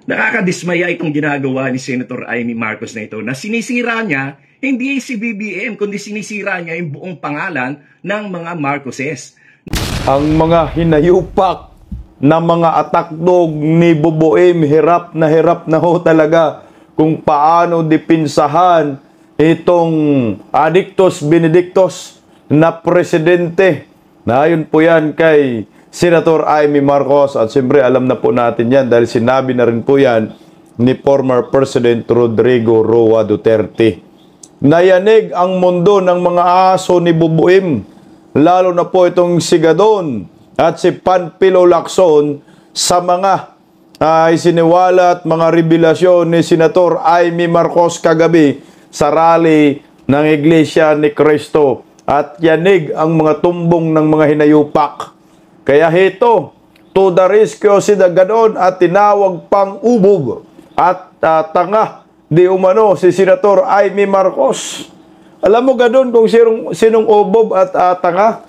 Nakakadismaya itong ginagawa ni Senator Amy Marcos na ito na sinisira niya hindi si BBM kundi sinisira niya yung buong pangalan ng mga Marcoses. Ang mga hinayupak na mga atakdog ni BBM, hirap na ho talaga kung paano dipinsahan itong Adictos Benedictos na presidente. Na ayon po yan kay Senator Amy Marcos, at siyempre alam na po natin yan dahil sinabi na rin po yan ni former President Rodrigo Roa Duterte. Nayanig ang mundo ng mga aso ni BBM, lalo na po itong si Gadon at si Panfilo Lacson sa mga isiniwala at mga revelasyon ni Senator Amy Marcos kagabi sa rally ng Iglesia ni Cristo. At yanig ang mga tumbong ng mga hinayupak. Kaya hito, to the rescue si Gadon at tinawag pang ubog at tanga di umano si Senator Amy Marcos. Alam mo Gadon kung sinong ubob at tanga?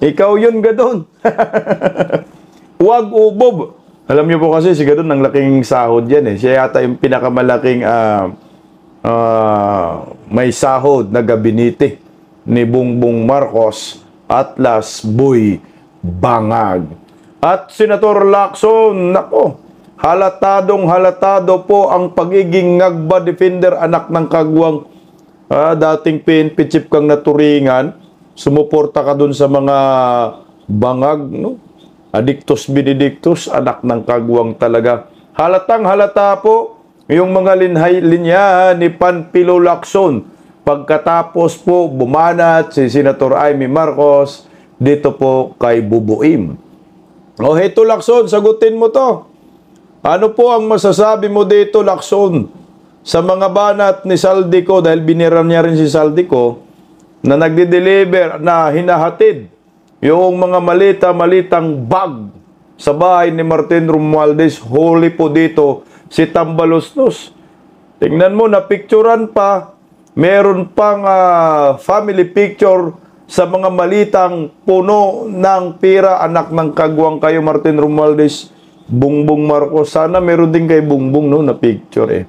Ikaw yun Gadon. Huwag ubob. Alam niyo po kasi si Gadon ang laking sahod yan eh. Siya yata yung pinakamalaking may sahod na gabinete ni Bongbong Marcos at last Boy Bangag. At Senator Lacson, nako, halatado po ang pagiging ngagba defender, anak ng kagwang dating PNP chief kang naturingan. Sumuporta ka dun sa mga bangag, no? Adictos Benedictus, anak ng kagwang talaga. Halatang halata po yung mga linya ni Panfilo Lacson. Pagkatapos po bumanat si Senator Amy Marcos dito po kay BBM. O heto Lacson, sagutin mo to. Ano po ang masasabi mo dito Lacson sa mga banat ni Saldico, dahil biniran niya rin si Saldico na nagde-deliver na hinahatid yung mga malitang bag sa bahay ni Martin Romualdez. Huli po dito si Tambaloslos. Tingnan mo, napicturan pa. Meron pang family picture sa mga malitang puno ng pira, anak ng kagwang kayo Martin Romualdez, Bongbong Marcos. Sana meron din kay Bongbong no, na picture eh.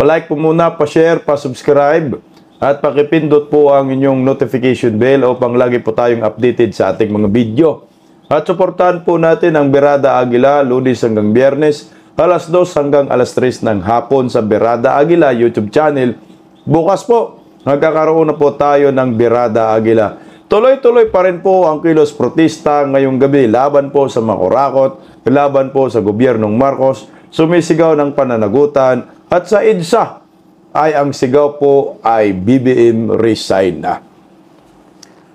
Pa-like po muna, pa-share, pa-subscribe, at pakipindot po ang inyong notification bell upang lagi po tayong updated sa ating mga video. At suportahan po natin ang Berada Aguila, Lunes hanggang Biyernes, alas 2 hanggang alas 3 ng hapon sa Berada Aguila YouTube channel. Bukas po, nagkakaroon na po tayo ng Berada Aguila. Tuloy-tuloy pa rin po ang kilos protesta ngayong gabi. Laban po sa makurakot, laban po sa gobyernong Marcos, sumisigaw ng pananagutan, at sa EDSA ay ang sigaw po ay BBM resign na.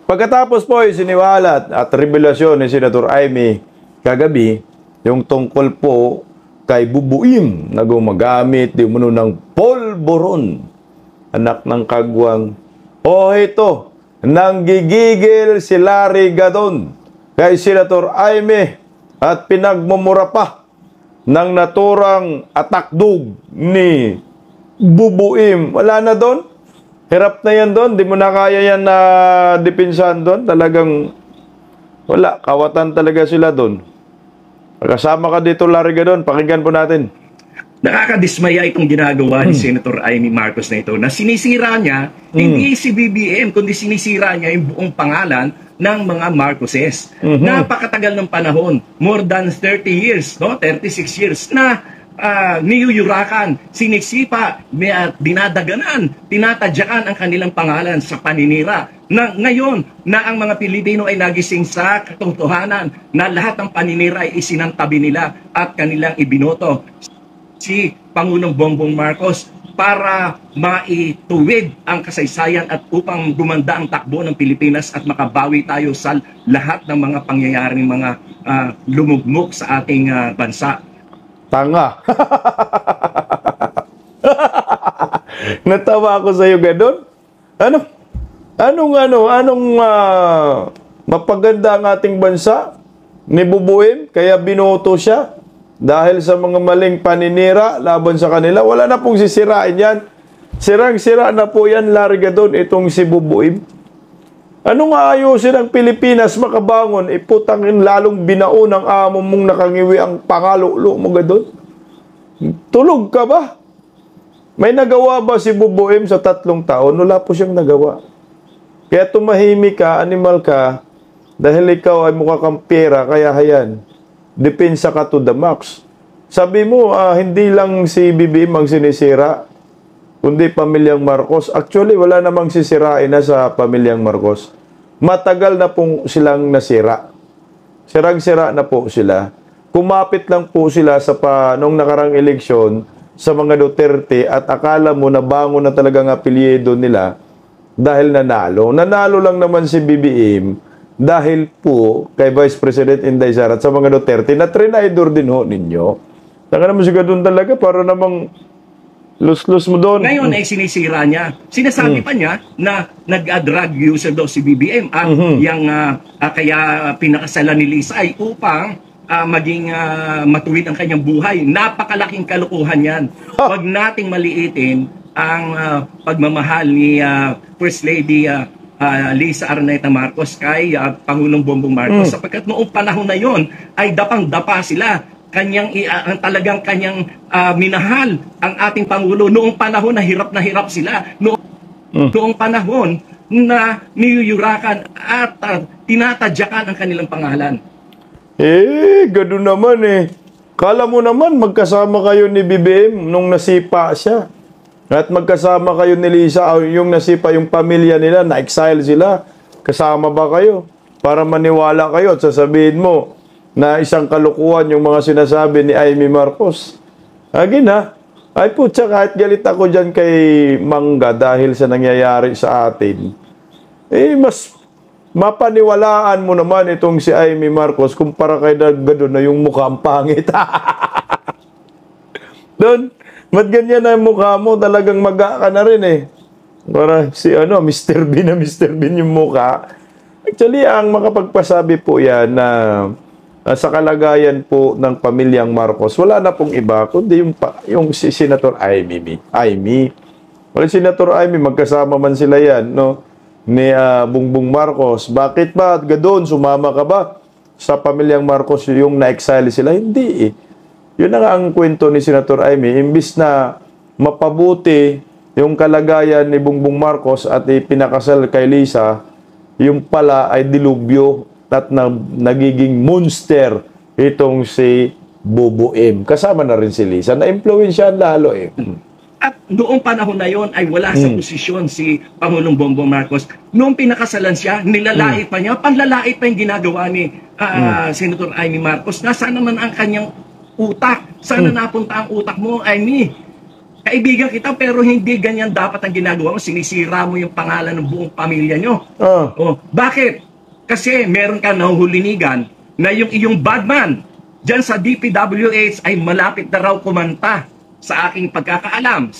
Pagkatapos po ay siniwalat at revelasyon ni Senator Amy kagabi, yung tungkol po kay BBM na gumagamit di umano ng polboron, anak ng kagwang. O ito, nanggigigil si Larry Gadon kay Senator Amy at pinagmumura pa ng naturang atakdog ni BBM. Wala na doon. Hirap na yan doon. Di mo na kaya yan na dipinsahan doon. Talagang wala. Kawatan talaga sila doon. Kasama ka dito, Larry Gadon. Pakinggan po natin. Nakakadismaya itong ginagawa ni Senator Amy Marcos na ito na sinisira niya hindi si BBM kundi sinisira niya yung buong pangalan ng mga Marcoses. Napakatagal ng panahon, more than 30 years, no? 36 years na niyuyurakan, sinisipa, dinadaganan, tinatadyakan ang kanilang pangalan sa paninira. Na ngayon na ang mga Pilipino ay nagising sa katotohanan na lahat ng paninira ay isinantabi nila at kanilang ibinoto si Pangulong Bongbong Marcos para maituwid ang kasaysayan at upang gumanda ang takbo ng Pilipinas at makabawi tayo sa lahat ng mga pangyayaring mga lumugmok sa ating bansa. Tanga. Natawa ako sa iyo Gadon. Anong mapaganda ang ating bansa ni BBM kaya binoto siya? Dahil sa mga maling paninira laban sa kanila, wala na pong sisirain yan. Sirang-sira na po yan, Larry Gadon, itong si BBM. Anong aayusin ang Pilipinas makabangon? Iputangin lalong binaon ng amo mong nakangiwi ang pangalulo mo Gadon. Tulog ka ba? May nagawa ba si Bubuim sa 3 taon? Wala po siyang nagawa. Kaya tumahimik ka, animal ka, dahil ikaw ay mukha kang pera, kaya hayan. Depensa ka to the max. Sabi mo, hindi lang si BBM ang sinisira, kundi pamilyang Marcos. Actually, wala namang sisirain na sa pamilyang Marcos. Matagal na pong silang nasira. Sirang-sira na po sila. Kumapit lang po sila sa nung nakarang eleksyon sa mga Duterte at akala mo na bango na talagang apelyido nila dahil nanalo. Nanalo lang naman si BBM dahil po kay Vice President Inday Sara at sa mga Duterte na trinidor din ho ninyo. Taka naman siya doon talaga para namang lus-lus mo doon. Ngayon ay sinisira niya. Sinasabi pa niya na nag-drug user daw si BBM at kaya pinakasalan ni Lisa ay upang maging matuwid ang kanyang buhay. Napakalaking kalokohan yan. Huwag nating maliitin ang pagmamahal ni First Lady Lisa Araneta Marcos kay Pangulong Bongbong Marcos sapagkat noong panahon na yon ay dapang-dapa sila. Talagang kanyang minahal ang ating Pangulo noong panahon na hirap sila. Noong panahon na niyuyurakan at tinatadyakan ang kanilang pangalan. Gano'n naman Kala mo naman magkasama kayo ni BBM nung nasipa siya. At magkasama kayo ni Lisa, yung nasipa yung pamilya nila, na-exile sila. Kasama ba kayo? Para maniwala kayo at sasabihin mo na isang kalukuhan yung mga sinasabi ni Amy Marcos. Again ay putya, kahit galit ako dyan kay Mangga dahil sa nangyayari sa atin, mas mapaniwalaan mo naman itong si Amy Marcos kumpara kay Dagado na yung mukha ang pangit. Doon, ba't ganyan na yung mukha mo? Talagang maga ka na rin Para si Mr. Bean na Mr. Bean yung mukha. Actually, ang makapagpasabi po yan na sa kalagayan po ng pamilyang Marcos, wala na pong iba, kundi yung si Senator Amy. Wala Senator Amy, magkasama man sila yan, ni Bongbong Marcos. Bakit ba, Gadon, sumama ka ba sa pamilyang Marcos yung na-exile sila? Hindi Yun na nga ang kwento ni Senator Amy. Imbis na mapabuti yung kalagayan ni Bongbong Marcos at ipinakasal kay Lisa, yung pala ay dilubyo at nagiging monster itong si Bubuim. Kasama na rin si Lisa. Na-influensyahan lalo At noong panahon na yon ay wala sa posisyon si Pangulong Bongbong Marcos. Noong pinakasalan siya, nilalait pa niya, panlalait pa yung ginagawa ni Senator Amy Marcos. Nasaan naman ang kanyang utak? Sana napunta ang utak mo, Amy? Kaibigan kita pero hindi ganyan dapat ang ginagawa mo. Sinisira mo yung pangalan ng buong pamilya nyo. Bakit? Kasi meron ka nahuhulinigan na yung iyong badman dyan sa DPWH ay malapit na raw kumanta sa aking pagkakaalam.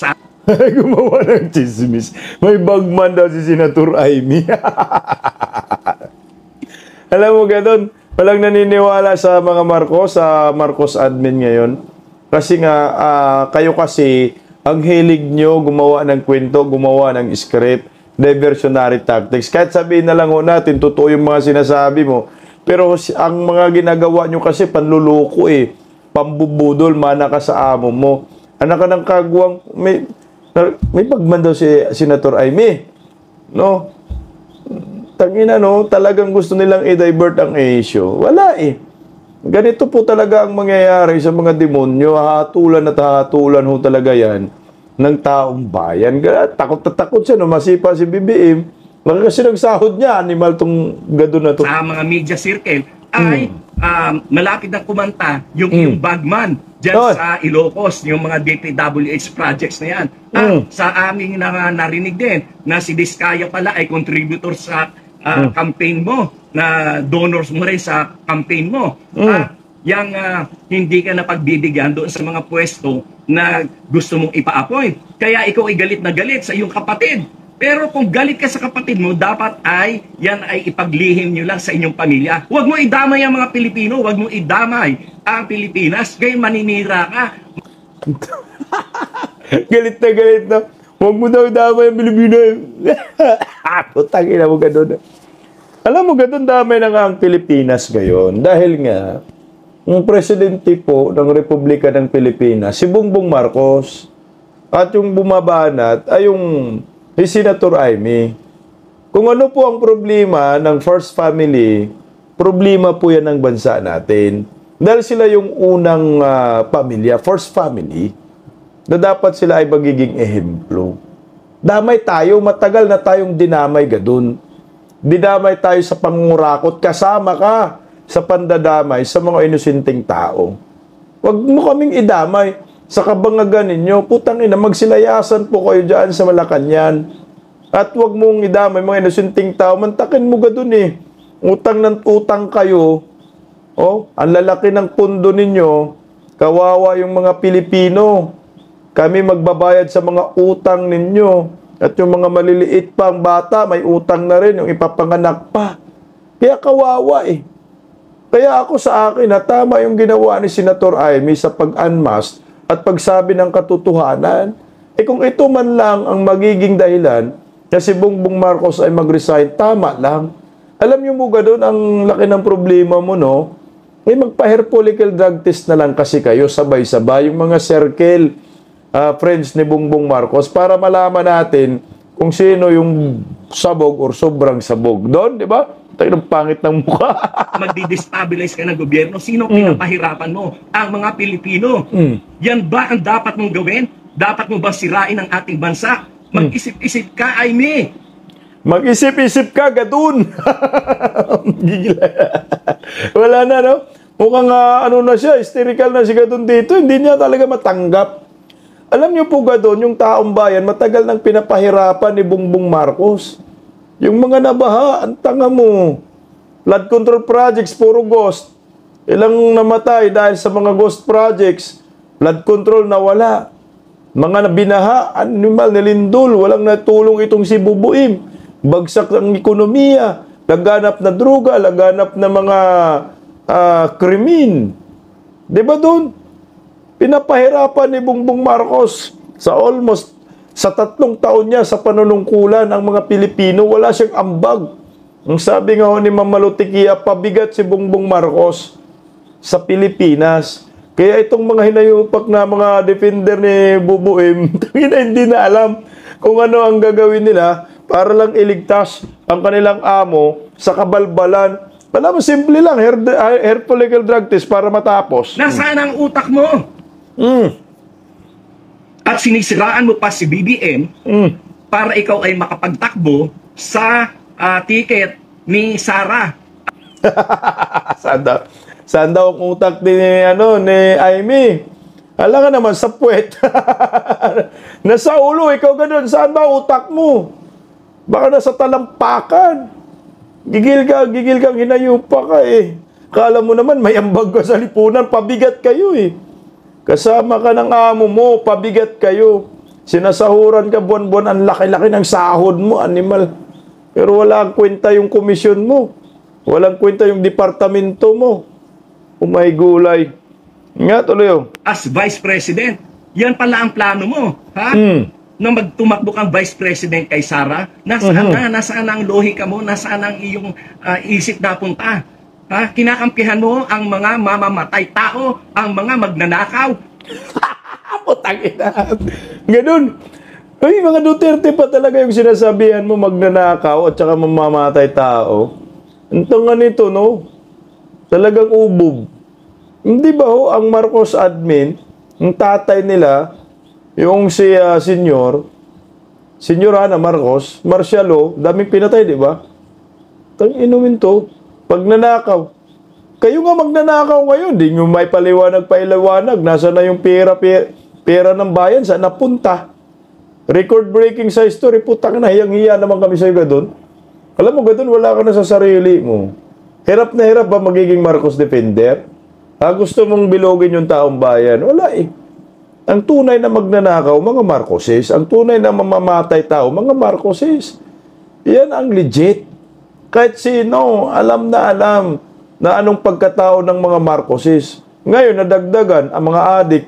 Gumawa ng chismis. May bagman daw si Senator Amy. Alam mo, Gadon, walang naniniwala sa mga Marcos, sa Marcos admin ngayon. Kasi nga, kayo kasi, ang hilig nyo gumawa ng kwento, gumawa ng script, diversionary tactics. Kahit sabihin na lang natin, totoo yung mga sinasabi mo. Pero ang mga ginagawa nyo kasi panluloko pambubudol, mana ka sa amo mo. Anak ka ng kagwang, may pagman daw si Senator Amy. Tangina talagang gusto nilang i-divert ang issue. Wala Ganito po talaga ang mangyayari sa mga demonyo. Hatulan at hatulan ho talaga yan ng taong bayan. Takot na takot siya masipa si BBM. Kasi nagsahod niya, animal tong Gado na to. Sa mga media circle ay malapit na kumanta yung bagman dyan sa Ilocos, yung mga DPWH projects na yan. Sa aming narinig din na si Diskaya pala ay contributor sa campaign mo, na donors mo rin sa campaign mo. Yang hindi ka napagbibigyan doon sa mga pwesto na gusto mong ipa-appoint. Kaya ikaw ay galit na galit sa iyong kapatid. Pero kung galit ka sa kapatid mo, dapat yan ay ipaglihim nyo lang sa inyong pamilya. Huwag mo idamay ang mga Pilipino, huwag mo idamay ang Pilipinas, kaya maninira ka. Galit na. Huwag mo daw idamay ang Pilipino. Putangin na mo ganun. Alam mo, ganun damay na nga ang Pilipinas ngayon. Dahil nga, Yung presidente po ng Republika ng Pilipinas, si Bongbong Marcos. At yung bumabanat ay yung si Senator Amy. Kung ano po ang problema ng first family, problema po yan ng bansa natin. Dahil sila yung unang pamilya, first family, na dapat sila ay magiging ehemplo. Damay tayo, matagal na tayong dinamay gadun. Dinamay tayo sa pangurakot, kasama ka sa pandadamay sa mga inosenteng tao. Huwag mo kaming idamay sa kabangagan ninyo. Putang ina, magsilayasan po kayo dyan sa Malacanang. At huwag mong idamay mga inosenteng tao. Mantakin mo gadun eh. Utang ng utang kayo. Oh, ang lalaki ng pundo ninyo. Kawawa yung mga Pilipino. Kami magbabayad sa mga utang ninyo. At yung mga maliliit pang bata, may utang na rin, yung ipapanganak pa. Kaya kawawa eh. Kaya ako sa akin, tama yung ginawa ni Senator Amy sa pag-unmask at pagsabi ng katotohanan. Eh kung ito man lang ang magiging dahilan na si Bongbong Marcos ay mag-resign, tama lang. Alam niyo mo doon, ang laki ng problema mo, no? Eh magpa-hair follicle drug test na lang kasi kayo, sabay-sabay, yung mga circle friends ni Bongbong Marcos para malaman natin kung sino yung sabog or sobrang sabog. Doon, di ba? Tayo ng pangit ng mukha. Magdi-destabilize ka ng gobyerno. Sino pinapahirapan mo? Ang mga Pilipino. Yan ba ang dapat mong gawin? Dapat mo ba sirain ang ating bansa? Mag-isip-isip ka, Amy. Mag-isip-isip ka, gadun. Wala na, no? Mukhang ano na siya, hysterical na si gadun dito. Hindi niya talaga matanggap. Alam niyo po gadun, yung taong bayan, matagal nang pinapahirapan ni Bongbong Marcos. Yung mga nabaha, ang tanga mo. Flood control projects, puro ghost. Ilang namatay dahil sa mga ghost projects. Flood control nawala. Mga binaha, animal, nilindol. Walang natulong itong si Bubuim. Bagsak ang ekonomiya. Laganap na droga, laganap na mga krimen. Diba doon? Pinapahirapan ni Bongbong Marcos sa almost sa 3 taon niya sa panunungkulan ng mga Pilipino, wala siyang ambag. Ang sabi nga ni Mama Lutikia, pabigat si Bongbong Marcos sa Pilipinas. Kaya itong mga hinayupak na mga defender ni Bubuim, hindi na alam kung ano ang gagawin nila para lang iligtas ang kanilang amo sa kabalbalan. Alam mo, simple lang, hair follicle drug test para matapos. Nasaan ang utak mo? At sinisiraan mo pa si BBM para ikaw ay makapagtakbo sa ticket ni Sara. Saan daw ang utak ni Amy? Alam ka naman, sa puwet. Nasa ulo, ikaw ganun. Saan ba utak mo? Baka nasa talampakan. Gigil kang hinayupa ka eh. Kala mo naman, may ambag ka sa lipunan, pabigat kayo eh. Kasama ka ng amo mo, pabigat kayo. Sinasahuran ka buwan-buwan, ang laki-laki ng sahod mo, animal. Pero wala ang kwenta yung komisyon mo. Walang kwenta yung departamento mo. Umay gulay. Nga, tuloy oh. As Vice President, yan pala ang plano mo, ha? Na magtumakbo kang Vice President kay Sara, nasaan ang lohika mo, nasaan ang iyong isip na punta? Ha? Kinakampihan mo ang mga mamamatay tao, ang mga magnanakaw. Putang ina. Ganun. Ay, mga Duterte pa talaga yung sinasabihan mo magnanakaw at saka mamamatay tao. Ang tanga nito, no? Talagang ubog. Hindi ba ho, ang Marcos admin, ang tatay nila, yung si Senyor Ana Marcos, Marcialo, daming pinatay, di ba? Tang inumin to. Pag nanakaw. Kayo nga magnanakaw ngayon, di nyo may paliwanag, nasa na yung pera ng bayan, saan napunta? Record-breaking sa history, putang na, hiyang-hiya naman kami sa'yo gadon. Alam mo gadon, wala ka na sa sarili mo. Hirap na hirap ba magiging Marcos defender? Gusto mong bilogin yung taong bayan? Wala eh. Ang tunay na magnanakaw, mga Marcoses. Ang tunay na mamamatay tao, mga Marcoses. Yan ang legit. Kahit sino, alam na anong pagkatao ng mga Marcoses. Ngayon, nadagdagan ang mga adik.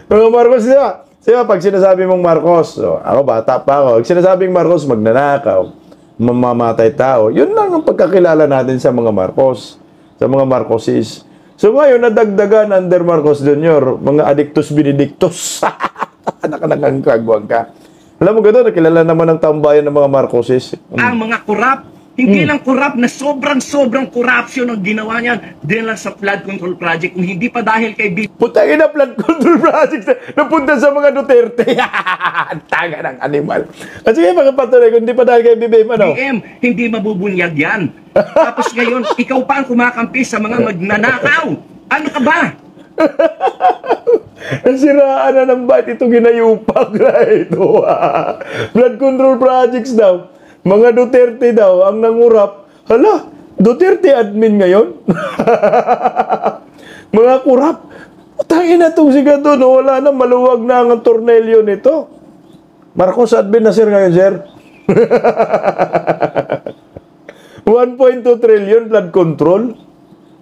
Mga Marcos, diba, pag sinasabi mong Marcos, so, ako bata pa ako, pag sinasabing Marcos, magnanakaw, mamamatay tao. Yun lang ang pagkakilala natin sa mga Marcos, sa mga Marcoses. So ngayon, nadagdagan under Marcos Jr., mga addictus benedictus. Nakanangangkagwag ka. Alam mo gano'n, nakilala naman ng tambayan ng mga Marcoses. Ang mga korap, hindi lang korap na sobrang corruption ang ginawa niyan din lang sa flood control project, kung hindi pa dahil kay Putangin na flood control project napunta sa mga Duterte. Taga ng animal. At sige, mga patuloy, kung hindi pa dahil kay BBM, ano? BBM, hindi mabubunyag yan. Tapos ngayon, ikaw pa ang kumakampi sa mga magnanakaw. Ano ka ba? Nasiraan na ng bait ito ginayupak na ito. Flood control projects daw. Mga Duterte daw ang nangurap. Hala, Duterte admin ngayon? Mga kurap. Tangin na itong siga doon. Wala na, maluwag na ang tornelyo nito. Marcos admin na sir ngayon, sir. 1.2 trillion flood control.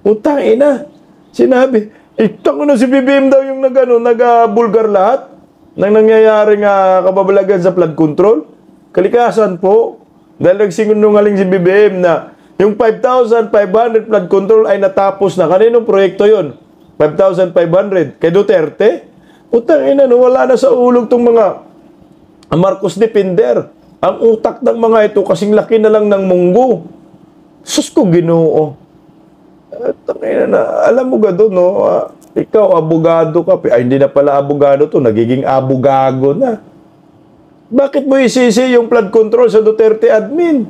Utang ina. Sinabi, tango na si BBM daw yung nag-bulgar lahat ng nangyayaring kababalagan sa flood control. Kalikasan po. Dahil nagsinungaling si BBM na yung 5,500 flood control ay natapos na. Kaninong proyekto yun? 5,500. Kay Duterte? Utang ina, wala na sa ulog tong mga Marcos Depender. Ang utak ng mga ito kasing laki na lang ng munggo. Sus ko, Ginoo. Alam mo ga doon, no? Ikaw, abogado ka. Ay, hindi na pala abogado to. Nagiging abogago na. Bakit mo isisi yung flood control sa Duterte admin?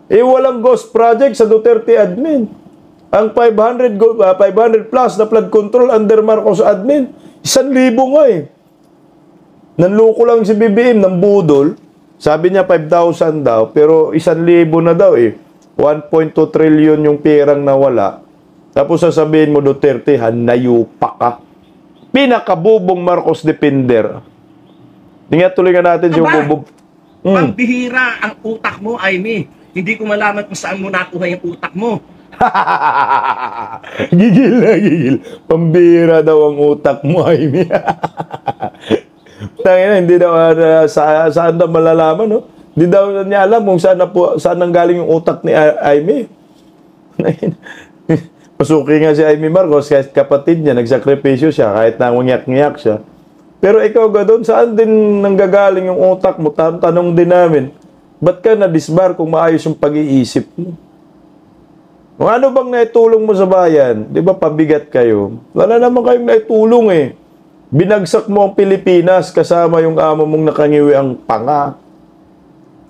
Walang ghost project sa Duterte admin. Ang 500 plus na flood control under Marcos admin, 1,000 nga eh. Nanloko lang si BBM ng budol. Sabi niya 5,000 daw, pero 1,000 na daw eh. 1.2 trillion yung perang nawala. Tapos sasabihin mo, Duterte, hanayupa ka. Pinakabubong Marcos Depender. Tingnan tuloy natin yung bubog. Pambihira ang utak mo, Aimee. Hindi ko malaman kung saan mo nakuha yung utak mo. Gigil na gigil. Pambihira daw ang utak mo, Aimee. Tangina, hindi daw saan daw malalaman, no? Hindi daw niya alam kung saan nanggaling yung utak ni Aimee. Pasuki nga si Aimee Marcos, kahit kapatid niya, nagsakripisyo siya, kahit nangunyak-ngiyak siya. Pero ikaw ga doon, saan din nanggagaling yung utak mo? Tanong din namin, ba't ka na-disbar kung maayos yung pag-iisip mo? Kung ano bang naitulong mo sa bayan? Di ba pabigat kayo? Wala naman kayong naitulong eh. Binagsak mo ang Pilipinas kasama yung amo mong nakangiwi ang panga.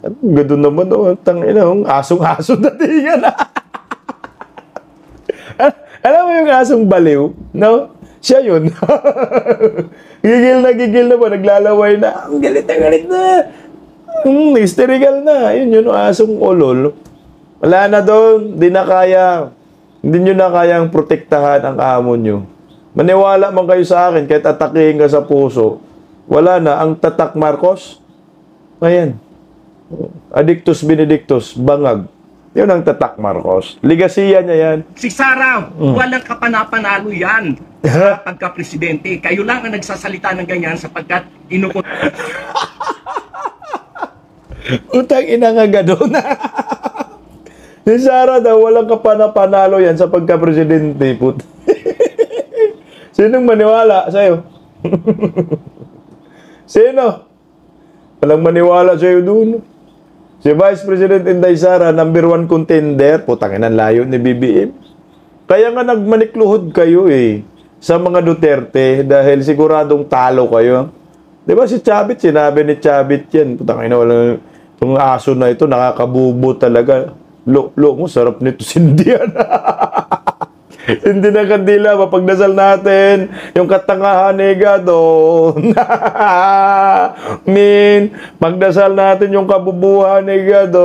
Ganoon naman, oh, tangina, asong-aso datingan. Alam mo yung asong baliw? No? Siya yun. Gigil na ba? Naglalaway na. Ang galit na. Hysterical na. Yun, asong ulol. Wala na doon. Hindi na kaya. Hindi nyo na kayang protektahan ang amo nyo. Maniwala man kayo sa akin, kahit atakihin ka sa puso. Wala na. Ang tatak Marcos, ayan. Addictus benedictus, bangag. Yun ang tatak Marcos. Ligasiya niya yan. Si Sara, walang kapanapanalo yan. Pagka-presidente, kayo lang ang nagsasalita ng ganyan sapagkat Utang ina nga gano'n. Si Sara daw, walang kapanapanalo yan sa pagka-presidente. Sinong maniwala sa'yo? Sino? Walang maniwala sa'yo doon. Si Vice President Inday Sara, #1 contender, putang ina, layo ni BBM. Kaya nga nagmanikluhod kayo eh sa mga Duterte dahil siguradong talo kayo. 'Di ba si Chavit, sinabi ni Chavit yan, putang ina, walang itong aso na ito, nakakabubo talaga. Lo mo, sarap nito sindihan. Hindi na kandila, mapagdasal natin yung katangahan ni God. Pagdasal natin yung kabubuhan ni God.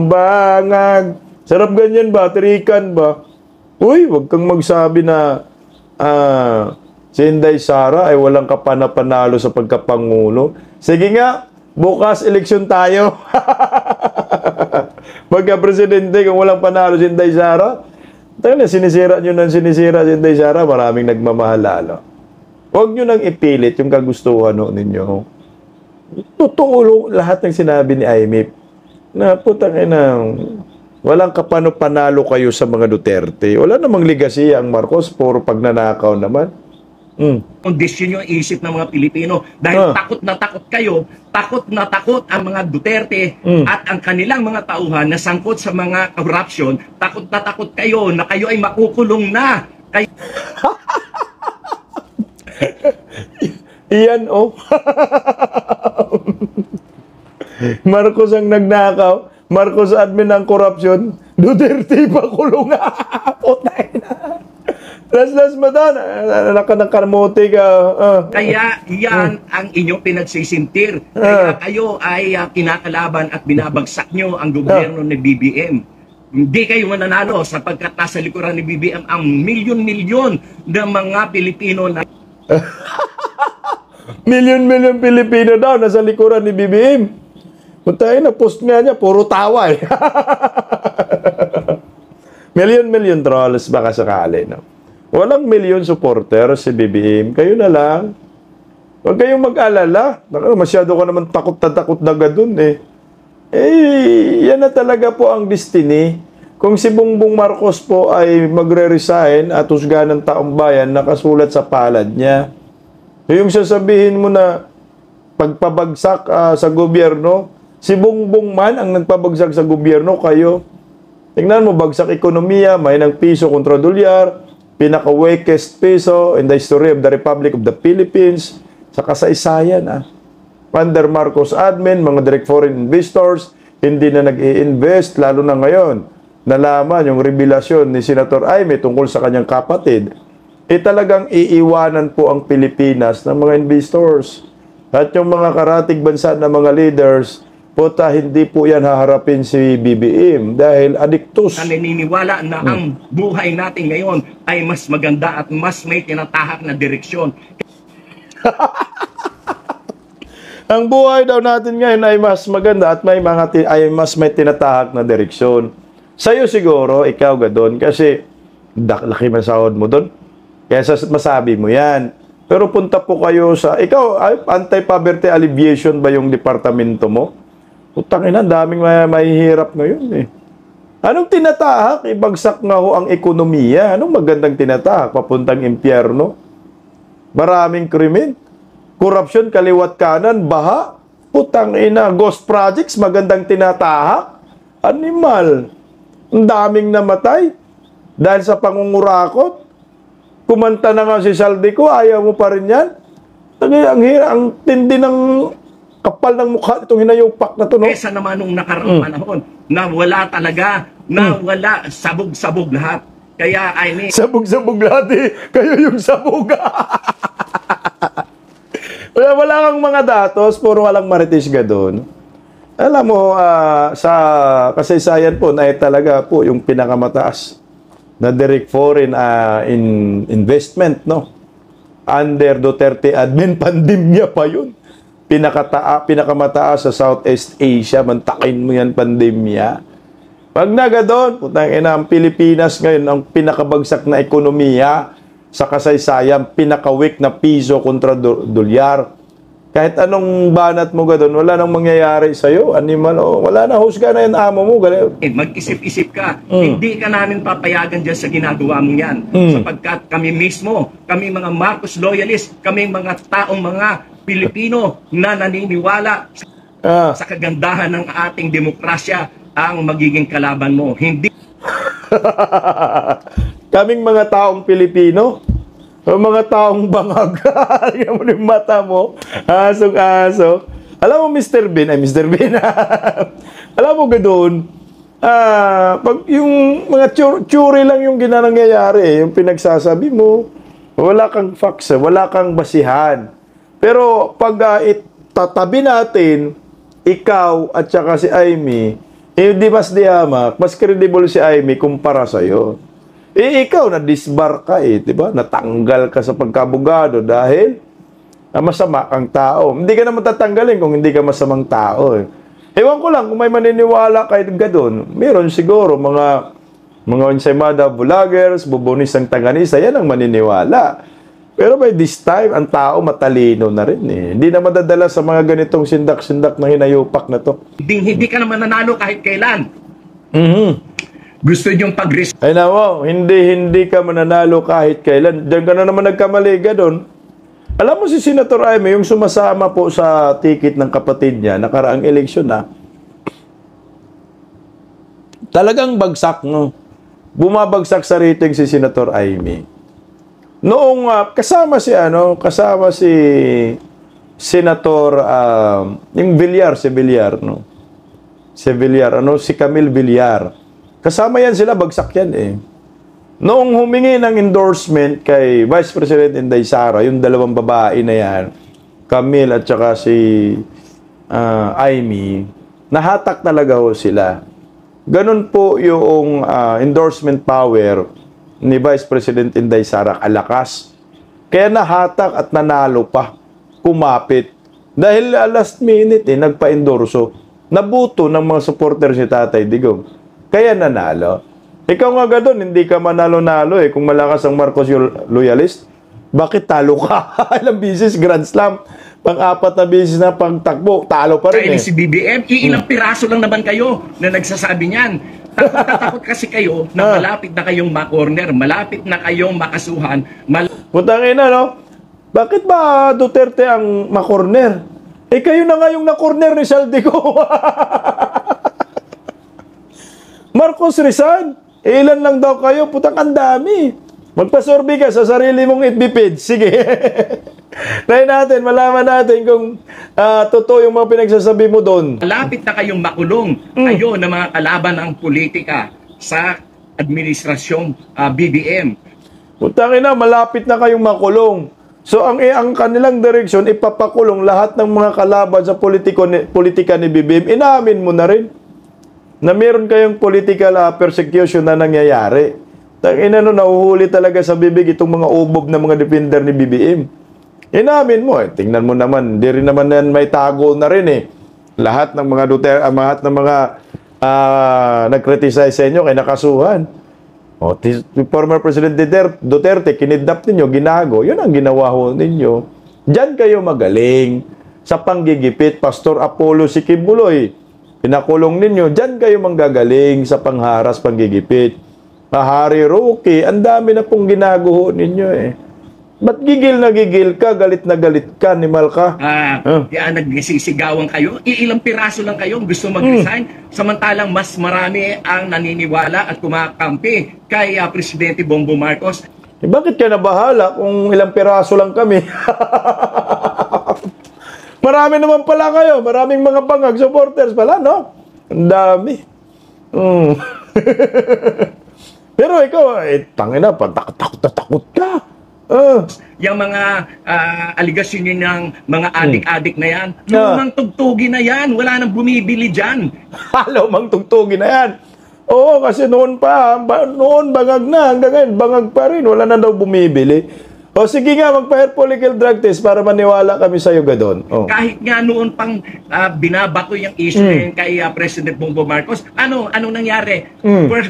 Bangag. Sarap ganyan ba? Tirikan ba? Uy, wag kang magsabi na si Inday Sara ay walang kapanapanalo sa pagkapangulo. Sige nga, bukas eleksyon tayo. Magka-presidente kung walang panalo si Inday Sara. Tangina, sinisira nyo nang sinisira si Inday Sara, maraming nagmamahal lalo. Huwag nyo nang ipilit yung kagustuhan ninyo. Totoo lahat ng sinabi ni Aimee. na putang ina, walang kapano-panalo kayo sa mga Duterte. Wala namang legacy ang Marcos, puro pagnanakaw naman. Kondisyon yung isip ng mga Pilipino dahil takot na takot ang mga Duterte at ang kanilang mga tauhan na sangkot sa mga corruption. Takot na takot kayo na kayo ay makukulong na. Iyan, oh. Marcos ang nagnakaw, Marcos admin ng corruption, Duterte pa kulong. Putay na. Las mo doon, nakanakarmote ka. Kaya yan ang inyong pinagsisintir. Kaya kayo ay kinakalaban at binabagsak nyo ang gobyerno ni BBM. Hindi kayo mananalo sapagkat nasa likuran ni BBM ang milyon-milyon ng mga Pilipino na... Milyon-milyon Pilipino daw nasa likuran ni BBM. Putay na, post nga niya, puro tawa eh. Milyon-milyon trolls baka sakali, no? Walang milyon supporter si BBM. Kayo na lang. Huwag kayong mag-alala. Masyado ka naman takot na gadun eh. Yan na talaga po ang destiny. Kung si Bongbong Marcos po ay magre-resign at husgahan ng taong bayan, nakasulat sa palad niya. Yung sasabihin mo na pagpabagsak sa gobyerno, si Bongbong man ang nagpabagsak sa gobyerno, kayo. Tingnan mo, bagsak ekonomiya, may ng piso kontra dolyar, pinaka-weakest peso in the history of the Republic of the Philippines, sa kasaysayan. Under Marcos admin, mga direct foreign investors, hindi na nag-i-invest, lalo na ngayon. Nalaman yung revelasyon ni Senator Aimee tungkol sa kanyang kapatid, talagang iiwanan po ang Pilipinas ng mga investors. At yung mga karatig bansa na mga leaders, puta, hindi po yan haharapin si BBM dahil adiktus. Naniniwala na ang buhay natin ngayon ay mas maganda at mas may tinatahak na direksyon. Ang buhay daw natin ngayon ay mas maganda at mas may tinatahak na direksyon. Sa'yo siguro, ikaw gadon, kasi laki masahod mo doon. Kaya masabi mo yan. Pero punta po kayo sa, ikaw, anti-poverty alleviation ba yung departamento mo? Putang ina, daming mahihirap ngayon eh. Anong tinatahak? Ibagsak nga ho ang ekonomiya. Anong magandang tinatahak? Papuntang impyerno? Maraming krimen. Corruption, kaliwat kanan, baha. Putang ina, ghost projects, magandang tinatahak. Animal. Ang daming namatay. Dahil sa pangungurakot. Kumanta na nga si Saldico, ayaw mo pa rin yan? Ang tindi ng kapal ng mukha itong hinayupak na to, no? Kesa naman nung nakaraang panahon na wala talaga, na wala, sabog-sabog lahat. Kaya, I mean... Sabog-sabog lahat eh. Kayo yung sabog. wala kang mga datos, puro walang maritis ka doon. Alam mo, sa kasaysayan po, na talaga po yung pinakamataas na direct foreign investment, no? Under Duterte admin, pandemya pa yun. Pinakamataas sa Southeast Asia, mantakin mo yan, pandemya. Pag naga doon, putang ina, ang Pilipinas ngayon, ang pinakabagsak na ekonomiya sa kasaysayan, pinaka-weak na piso kontra dolyar. Kahit anong banat mo ga doon, wala nang mangyayari sa'yo. Animal, wala na, husga na yan, amo mo. Mag-isip-isip ka. Hindi ka namin papayagan dyan sa ginagawa mo yan. Sapagkat kami mismo, kami mga Marcos loyalist, kami mga taong mga Pilipino na naniniwala sa kagandahan ng ating demokrasya ang magiging kalaban mo. Hindi. Kaming mga taong Pilipino, mga taong bangag. Yung mata mo, asok-aso. Alam mo, Mr. Bean, alam mo ganoon, pag yung mga tsuri lang yung ginanangyayari, yung pinagsasabi mo, wala kang facts, wala kang basihan. Pero pag itatabi natin, ikaw at saka si Aimee, hindi mas dihamak, mas credible si Aimee kumpara sa'yo. Ikaw na-disbar ka diba? Natanggal ka sa pagkabugado dahil masama kang tao. Hindi ka naman tatanggalin kung hindi ka masamang tao Ewan ko lang kung may maniniwala kayo doon. Meron siguro mga ensaymada vloggers, bubunis ng tanganisa, yan ang maniniwala. Pero by this time, ang tao matalino na rin eh. Hindi na madadala sa mga ganitong sindak-sindak na hinayupak na to. Hindi ka naman nanalo kahit kailan. Gusto niyong pag-risk. Ay nako, hindi ka mananalo kahit kailan. Diyan ka na naman nagkamali ka doon. Alam mo si Senator Jaime, yung sumasama po sa ticket ng kapatid niya, nakaraang eleksyon na, talagang bagsak, no? Bumabagsak sa rating si Senator Jaime. Noong kasama si Senator yung Villar, si Villar, no? Si Villar, si Camille Villar. Kasama yan sila, bagsak yan eh. Noong humingi ng endorsement kay Vice President Inday Sara, yung dalawang babae na yan, Camille at saka si Amy, nahatak talaga ho sila. Ganun po yung endorsement power ni Vice President Inday Sara kalakas. Kaya nahatak at nanalo pa. Kumapit. Dahil last minute nagpa-endorso. Nabuto ng mga supporters ni Tatay Digong. Kaya nanalo. Ikaw nga doon, hindi ka manalo-nalo eh. Kung malakas ang Marcos loyalist, bakit talo ka? Ilang bisis, Grand Slam. Pang-apat na bisis na pagtakbo, talo pa rin eh. Si BBM, ilang piraso lang naman kayo na nagsasabi niyan. Takot kasi kayo na malapit na kayong ma-corner, malapit na kayong makasuhan. Putang ina, no? Bakit ba Duterte ang ma-corner? Eh kayo na nga yung na-corner ni Saldico. Marcos Rizal, ilan lang daw kayo? Putang ang dami. Magpasorbi ka sa sarili mong FB page. Sige. Try natin, malaman natin kung totoo yung mga pinagsasabi mo doon. Malapit na kayong makulong kayo na mga kalaban ng politika sa administrasyong BBM. Putang ina, malapit na kayong makulong. So ang kanilang direksyon, ipapakulong lahat ng mga kalaban sa politika ni BBM. Inamin mo na rin na meron kayong political persecution na nangyayari. Tangina no, nahuhuli talaga sa bibig itong mga ubob na mga defender ni BBM. Inamin mo tingnan mo naman, di rin naman yan may tago na rin eh. Lahat ng mga lahat ng mga nag-criticize sa inyo kay nakasuhan. O, former President Duterte, kinidnap ninyo, ginago. Yun ang ginawa ho ninyo. Diyan kayo magaling. Sa panggigipit, Pastor Apollo Sikibuloy, pinakulong ninyo. Diyan kayo manggagaling sa pangharas, panggigipit. Hari Roque, ang dami na pong ginaguho ninyo eh. Ba't gigil na gigil ka, galit na galit ka, ni Malka? Nagsisigawan kayo, ilang piraso lang kayo gusto mag-resign, samantalang mas marami ang naniniwala at kumakampi kay Presidente Bongbong Marcos. Eh, bakit ka nabahala kung ilang piraso lang kami? Marami naman pala kayo, maraming mga bangag supporters pala, no? Ang dami. Pero ikaw, tangina, takot ka. Yung mga aligasyon yun ng mga adik-adik na yan, lumang tugtugi na yan, wala nang bumibili dyan. Lumang tugtugi na yan. Oo, kasi noon bangag na, hanggang ngayon, bangag pa rin, wala na daw bumibili. O sige nga, magpa-hair follicle drug test para maniwala kami sa'yo, Gadon. Kahit nga noon pang binabato yung issue kay President Bongbong Marcos, anong nangyari?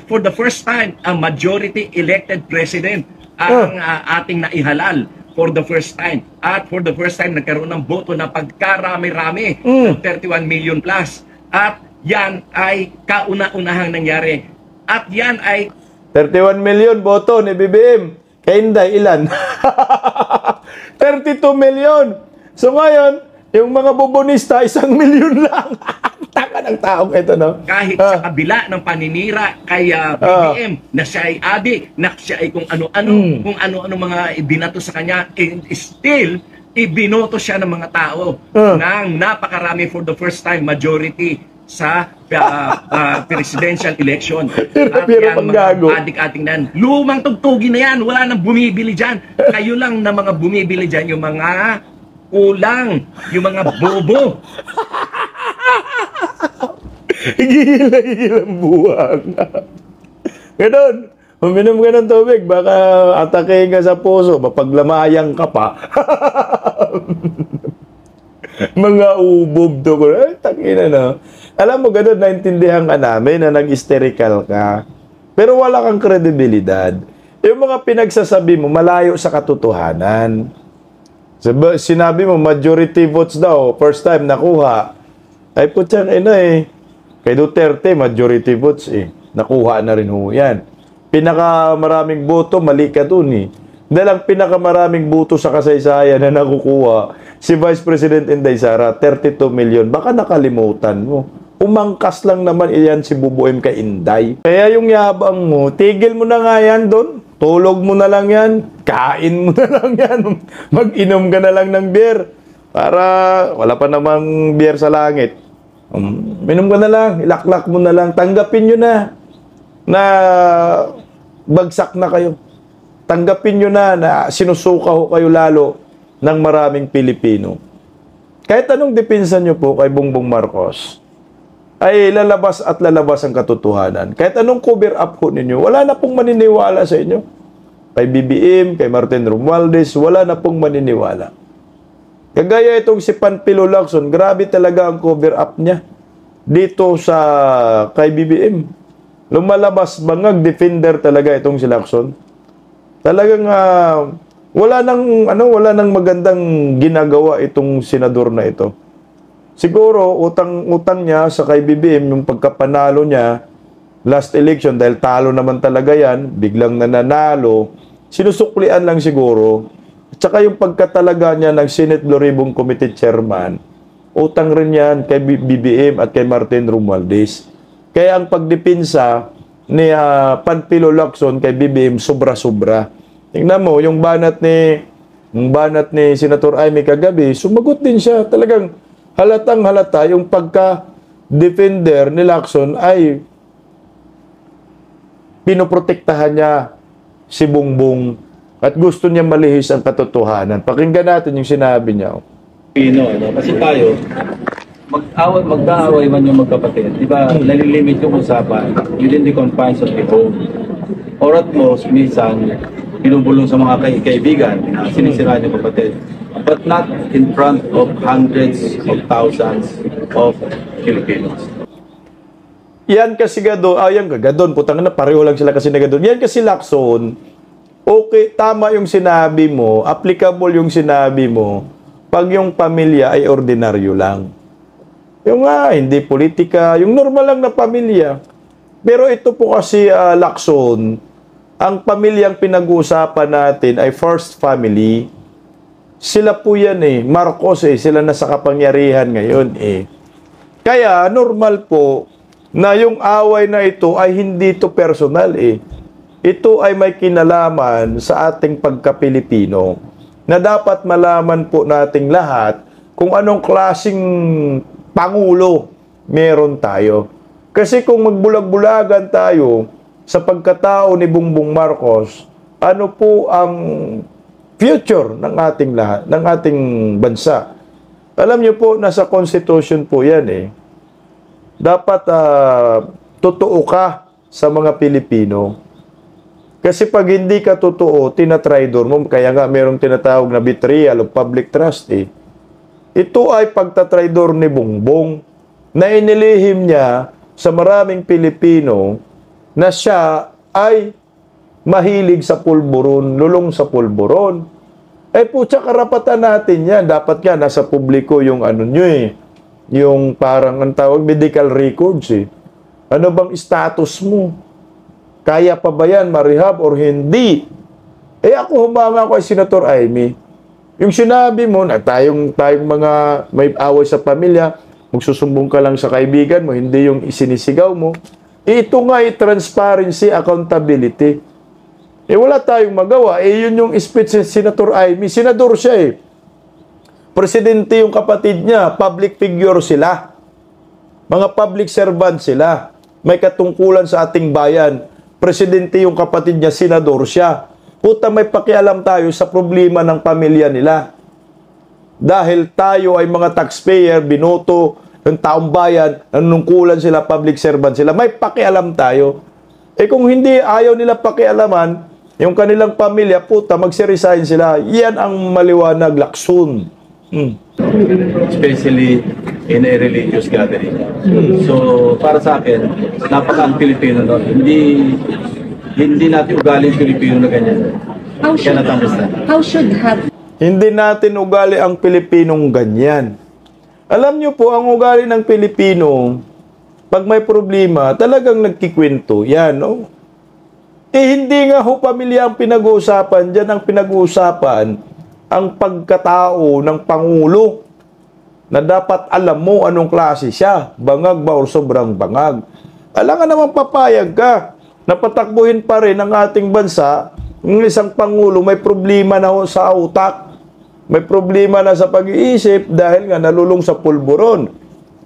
For the first time, a majority elected president ang ating naihalal for the first time. At for the first time, nagkaroon ng boto na pagkarami-rami ng 31 million plus. At yan ay kauna-unahang nangyari. At yan ay 31 million boto ni BBM. Kay Inday, ilan? 32 million. So ngayon, yung mga bubonista, 1 million lang. Taka ng taong ito, no? Kahit sa kabila ng paninira kay BBM, na siya ay adik, na siya ay kung ano-ano mga ibinato sa kanya, still, ibinoto siya ng mga tao ng napakarami for the first time majority sa presidential election. At yung mga adik-ating nan, lumang tugtugi na yan, wala nang bumibili dyan. Kayo lang na mga bumibili dyan, yung mga kulang, yung mga bobo. Higil ang buwang. Ganon, uminom ka ng tubig, baka atake ka sa puso, mapaglamayang ka pa. Mga ubob to ko. Ay, tangina na. Alam mo, ganun, naintindihan ka namin na nag-hysterical ka. Pero wala kang kredibilidad. Yung mga pinagsasabi mo, malayo sa katotohanan. Sinabi mo, majority votes daw, first time nakuha. Ay putyang ina eh. Kay Duterte, majority votes eh. Nakuha na rin ho yan. Pinakamaraming boto, mali ka dun eh. Dahil ang pinakamaraming boto sa kasaysayan na nakukuha, si Vice President Inday Sara, 32 million. Baka nakalimutan mo. Umangkas lang naman iyan si Bubuim kay Inday. Kaya yung yabang mo, tigil mo na nga yan doon. Tulog mo na lang yan. Kain mo na lang yan. Mag-inom ka na lang ng beer. Para wala pa namang beer sa langit. Minom ka na lang. Ilaklak mo na lang. Tanggapin nyo na bagsak na kayo. Tanggapin nyo na sinusuka ho kayo lalo ng maraming Pilipino. Kahit anong depensa nyo po kay Bongbong Marcos, ay lalabas at lalabas ang katotohanan. Kahit anong cover up ko ninyo, wala na pong maniniwala sa inyo. Kay BBM, kay Martin Romualdez, wala na pong maniniwala. Kagaya itong si Panfilo Lacson, grabe talaga ang cover up niya dito sa kay BBM. Lumalabas bangag defender talaga itong si Lacson. Talagang wala nang magandang ginagawa itong senador na ito. Siguro, utang niya sa kay BBM, yung pagkapanalo niya, last election, dahil talo naman talaga yan, biglang nananalo, sinusuklian lang siguro. At saka yung pagkatalaga niya ng Senate Blue Ribbon Committee Chairman, utang rin yan kay BBM at kay Martin Romualdez. Kaya ang pagdepensa ni Panfilo Lacson kay BBM, sobra-sobra. Tingnan mo, yung banat ni Senator Amy kagabi, sumagot din siya. Talagang halatang-halata yung pagka-defender ni Lacson ay pinoprotektahan niya si Bongbong at gusto niya malihis ang katotohanan. Pakinggan natin yung sinabi niya. Kasi tayo, mag-aaway man yung magkapatid, di ba, nalilimit yung usapan within the confines of the home. Or at most, minsan, binubulong sa mga kaibigan na sinisira yung kapatid. But not in front of hundreds of thousands of Filipinos. Yan kasi Gadon, putang na, pareho lang sila kasi na Gadon. Yan kasi Lacson, okay, tama yung sinabi mo, applicable yung sinabi mo, pag yung pamilya ay ordinaryo lang. Yung hindi politika, yung normal lang na pamilya. Pero ito po kasi Lacson, ang pamilyang pinag-uusapan natin ay first family. Sila po yan Marcos sila nasa kapangyarihan ngayon Kaya normal po na yung away na ito ay hindi ito personal Ito ay may kinalaman sa ating pagka-Pilipino na dapat malaman po nating lahat kung anong klaseng pangulo meron tayo. Kasi kung magbulag-bulagan tayo sa pagkatao ni Bongbong Marcos, ano po ang future ng ating lahat, ng ating bansa. Alam niyo po, nasa Constitution po yan Dapat totoo ka sa mga Pilipino. Kasi pag hindi ka totoo, tinatraidor mo. Kaya nga mayroong tinatawag na betrayal of public trust Ito ay pagtatraidor ni Bongbong na inilihim niya sa maraming Pilipino na siya ay mahilig sa pulburon, lulong sa pulburon. Putya, karapatan natin yan. Dapat nga, nasa publiko yung yung parang, ang tawag, medical records Ano bang status mo? Kaya pa ba yan, marehab or hindi? Ako humanga ko ay Senator Amy. Yung sinabi mo na tayong mga may away sa pamilya, magsusumbong ka lang sa kaibigan mo, hindi yung isinisigaw mo. Ito nga transparency, accountability. Wala tayong magawa. Yun yung speech ni Senator Amy. Senador siya Presidente yung kapatid niya. Public figure sila. Mga public servant sila. May katungkulan sa ating bayan. Presidente yung kapatid niya, senador siya. Puta, may pakialam tayo sa problema ng pamilya nila. Dahil tayo ay mga taxpayer, binoto ng taong bayan, nanungkulan sila, public servant sila. May pakialam tayo. Kung hindi ayaw nila pakialaman, yung kanilang pamilya, puta, magsiresign sila. Yan ang maliwanag, Lacson. Especially in a religious gathering. So, para sa akin, napaka-Pilipino Hindi Hindi natin ugali yung Pilipino na ganyan. Cannot understand. How should have Hindi natin ugali ang Pilipinong ganyan. Alam nyo po, ang ugali ng Pilipino, pag may problema, talagang nagkikwento. Yan, no? Hindi nga ho pamilya ang pinag-uusapan. Diyan ang pinag-uusapan ang pagkatao ng Pangulo na dapat alam mo anong klase siya. Bangag ba o sobrang bangag? Alam nga naman papayag ka na patakbuhin pa rin ang ating bansa. Yung isang Pangulo may problema na ho sa utak. May problema na sa pag-iisip dahil nga nalulung sa pulburon.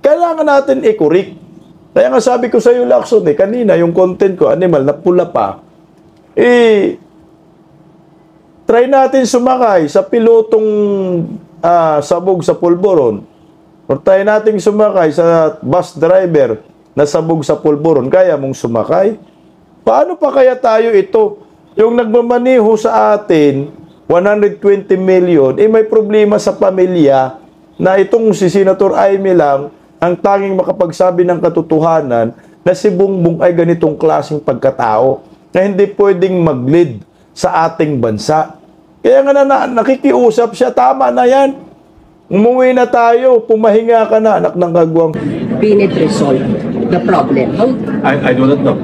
Kailangan natin i-correct. Kaya nga sabi ko sa iyo, Lacson, kanina yung content ko, animal, na pula pa. Try natin sumakay sa pilotong sabog sa pulburon. O try natin sumakay sa bus driver na sabog sa pulburon. Kaya mong sumakay? Paano pa kaya tayo ito? Yung nagmamaniho sa atin, 120 million, may problema sa pamilya na itong si Senator Amy lang ang tanging makapagsabi ng katotohanan na si Bongbong ay ganitong klaseng pagkatao na hindi pwedeng mag-lead sa ating bansa. Kaya nga nakikiusap siya, tama na yan. Umuwi na tayo, pumahinga ka na, anak ng kagwang. been it resolved, the problem? I do not know.